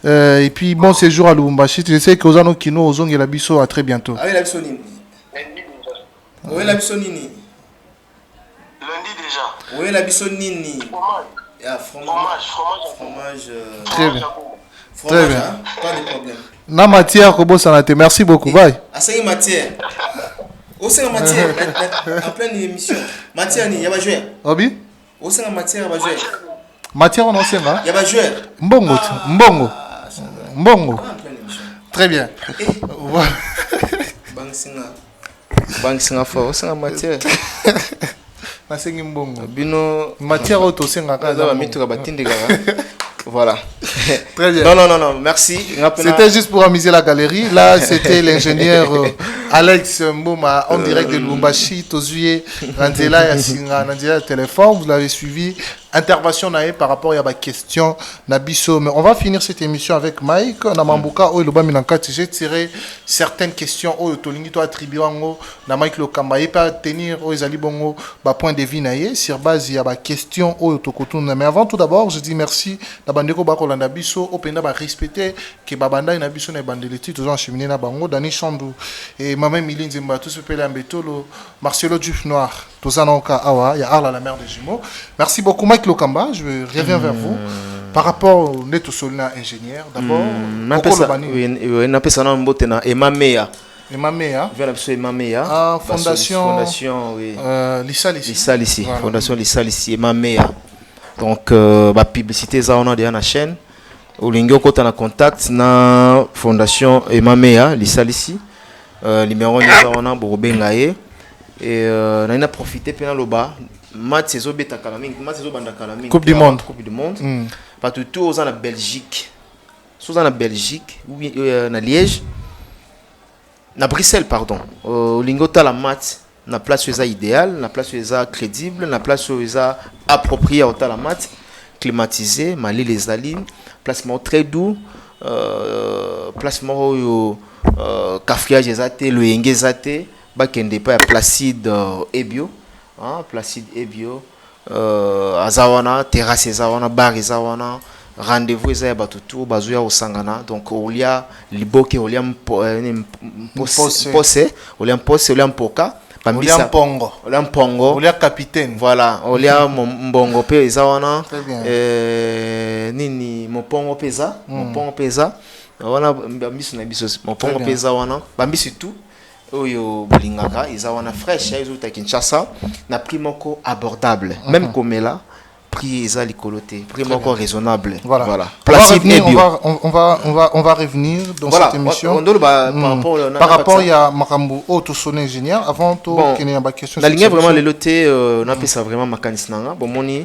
Et puis, bon séjour à Lubumbashi. Je sais que Ozano Kino, Ozong et Labiso, à très bientôt. Ah oui, Labiso Nini. Oui, Labiso Nini. Lundi déjà. Oui, Labiso Nini. Fromage. Très bien. Fromage, Très bien. hein? Pas de problème. Na matière, Kobo Sanate, merci beaucoup. Bye. À 5 matière. Au sein de matière, en pleine émission. Matière, il y a pas joueur. Obi? Au sein de matière, il y a pas joueur. Matière, on en sait, hein? Il y a pas joueur. Mbongo. Mbongo. Mbongo. Très bien. Voilà. Bang singa fort, c'est en matière. Nasengi mbongo. Bino matière auto singa kaza. Voilà. Très bien. Non, merci. C'était juste pour amuser la galerie. Là, c'était l'ingénieur Alex Mboma en direct de Lubumbashi, Tozuye, Randela Yasinga, Nandela téléphone. Vous l'avez suivi. Intervention nae par rapport à la question Nabiso. Mais on va finir cette émission avec Mike. Namambuka Oiloba Minankati. J'ai tiré certaines questions au Tolingi to attribué na Mike Lokamba et pas tenir au Bongo point de vue nae sur base il y a ba question au Tokotuna. Mais avant tout d'abord, je dis merci na bandeko ba kolanda biso au penda ba respecter que babanda na biso na bandeleti toujours en cheminer na bango Dani Chandou et Maman Milinzi Mba tout ce pele ambetolo Marcelo Duf Noir Tozanoka Awa ya Arla la mère des jumeaux. Merci beaucoup Mike Lokamba, je reviens vers vous par rapport au Neto Solina ingénieur d'abord. Oui, na pesa na mbote na Emamea. Emamea. Vers la Emamea. Ah, fondation oui. Lissalissi. Voilà. Fondation Lissalissi Emamea. Donc ba publicité ça on a déjà na chaîne. Olingo kota na contact na fondation Emamea Lissalissi. Numéro ça on a Borobengaye et on a profité pendant le bas. Match saison beta kalaming, match saison banda kalaming. Coupe du monde. Partout aux en Belgique. Sous en Belgique ou na Liège. Na Bruxelles pardon. Olingo ta la match na place où idéal, na place où crédible, na place où approprié au ta la match, climatisé, mali les alines, placement très doux, placement au cafriage ezate, le yenge ezate, bakende pa Placide Ebio, hein, Placide Ebio, azawana, terrasse ezawana, bar ezawana, rendez-vous ezaya batutu, bazuya osangana, donc olia liboke, olia mpose, olia mpose, olia mpoka, Olia Mpongo. Olia Mpongo. Olia capitaine. Voilà. Olia Mbongo pe ezawana. Très bien. Nini Mpongo peza. Mpongo peza. Wana bambisu na biso. Mpongo peza wana. Bambisu tout. Oyo bolingaka ezawana fresh ya ezo ta Kinshasa na prix moko abordable. Même comme là. Prix ezali coloté, prix moko raisonnable. Voilà. On va revenir dans cette émission. Par rapport à Makambu Autosone ingénieur, avant tout, qu'il y a une question. La ligne vraiment le loté, on a fait ça vraiment mécanisme. Bon, moni,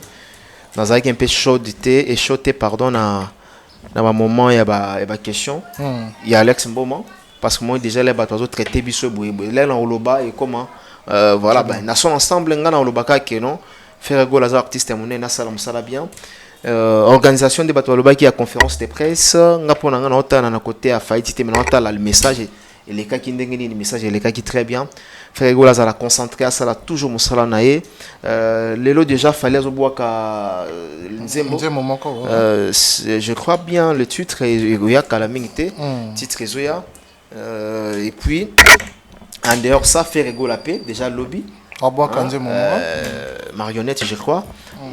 dans un peu chaud et chaudé, pardon, dans un moment il y a question. Il y a Alex Mboma parce que moi déjà les bateaux traités biso boye. Là dans Oloba et comment voilà, ben nation ensemble ngana Oloba ka non. Faire go les artistes monnaie na salam sala bien organisation de bateau Oloba qui a conférence de presse ngapona ngana ota na côté à faillite mais ota le message et les cas qui ndengeni le message et les cas qui très bien faire go la concentré à ça toujours musala nae lelo déjà fallait oboa ka nzembo je crois bien le titre ya kalamingité titre zoya et puis en dehors ça fait rigoler la paix déjà lobby marionnette je crois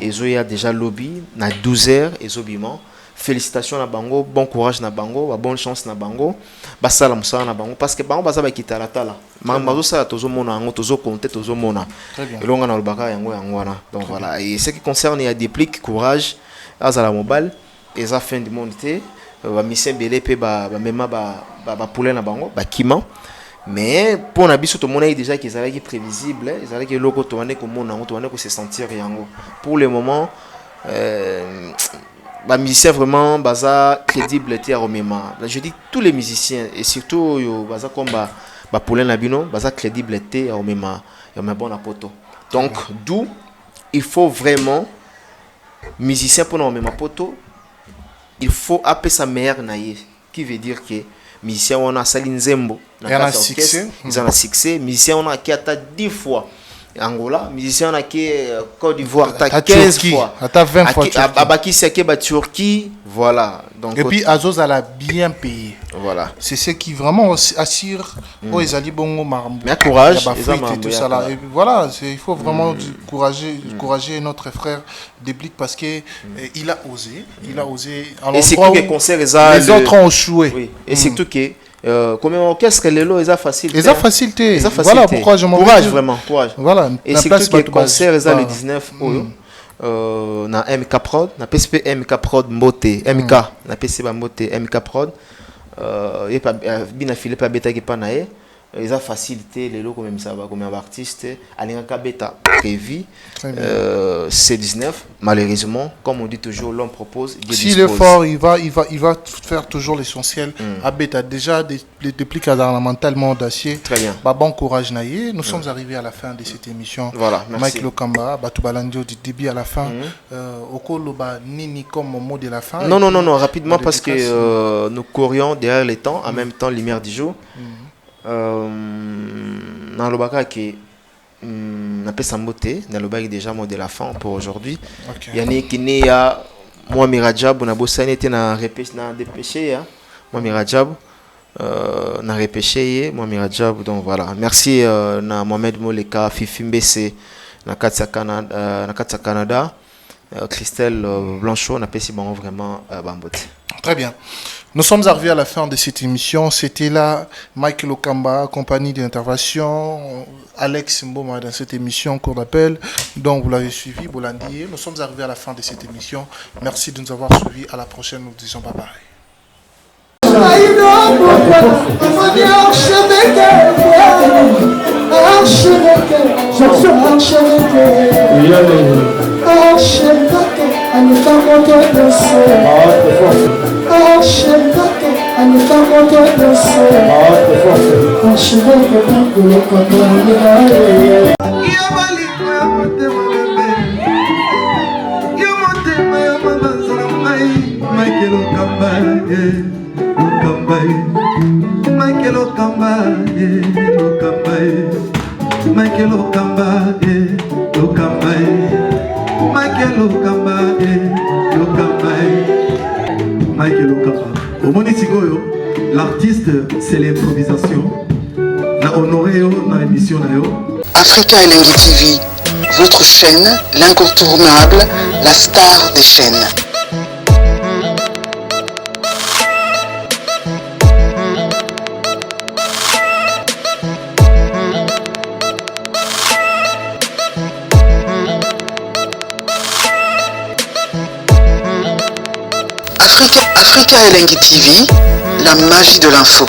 et Zoya déjà lobby na 12h et zobiment félicitations na bango bon courage na bango bonne chance na bango basala musala na bango parce que bango baza ba kitala tala mazo sala tozo mona ngo tozo compter tozo mona elonga na lobaka yango wana donc voilà et ce qui concerne il y a des pliques courage azala mobile et za fin du monde té ba mission belé pe ba mema ba poulet na bango ba kima. Mais pour Nabiso, tout le monde est déjà qui est prévisible, ils allaient que l'autre tourne comme on tourne se sentir yango. Pour le moment, les musiciens vraiment baza crédible était à Romema. Je dis tous les musiciens et surtout baza comme Paulin Nabino baza crédible était à Romema. Il y a un bon apoto. Donc d'où il faut vraiment musicien pour Romema poto. Il faut appeler sa mère naïe, qui veut dire que musicien on a Saline Zembo Il y en a succès. Ils ont un succès. Musicien on a qui a 10 fois Angola, musicien on a qui Côte d'Ivoire t'as 15 fois. T'as 20 fois. Abaki c'est qui Turquie, voilà. Donc et puis Azos elle a bien payé. Voilà. C'est ce qui vraiment assure aux Ezali Bongo Marambo. Mais courage, et tout ça là. Et voilà, il faut vraiment encourager notre frère Déblic parce que il a osé, et c'est que concert les autres ont échoué. Oui. Et c'est tout que comme orchestre les lots, ils ont facilité. Ils ont facilité. Voilà pourquoi je m'en courage vraiment, courage. Voilà. Et c'est tout que concert ils ont le 19 na MK Prod, na PSP MK Prod Mbote, MK, na PSP Mbote MK Prod. Et pas bien affilé pas bêta qui pas naé. Ils ont facilité les lots comme ça, comme un artiste. Alinga bêta prévu. C19, malheureusement, comme on dit toujours, l'homme propose. S'il est fort, il va faire toujours l'essentiel. Abeta déjà des dépliques mentalement d'acier. Très bien. Bon courage naïe. Nous sommes arrivés à la fin de cette émission. Voilà, merci. Mike Lokamba, Batubalandio du début à la fin. Okoloba Nini comme mot de la fin. Non, rapidement parce que nous courions derrière les temps, en même temps, lumière du jour. Dans le baka qui n'a pas samboté, dans le baka déjà mot de la fin pour aujourd'hui. Yannick qui n'est à moi Mirajab, on a bossé n'était na dépêché, moi Mirajab, na repêché, moi Mirajab, donc voilà. Merci na Mohamed Moleka, Fifi Mbese, na Katsa Canada, Christelle Blanchot, na Pessi bon vraiment bamboté. Très bien. Nous sommes arrivés à la fin de cette émission. C'était là Michael Okamba, compagnie d'intervention, Alex Mboma dans cette émission qu'on appelle. Donc vous l'avez suivi, Bolandier. Nous sommes arrivés à la fin de cette émission. Merci de nous avoir suivis. À la prochaine. Nous disons bye bye. L'artiste, c'est l'improvisation. Na honoré dans l'émission. Africa Elengi TV, votre chaîne, l'incontournable, la star des chaînes. Africa Elengi TV, la magie de l'info.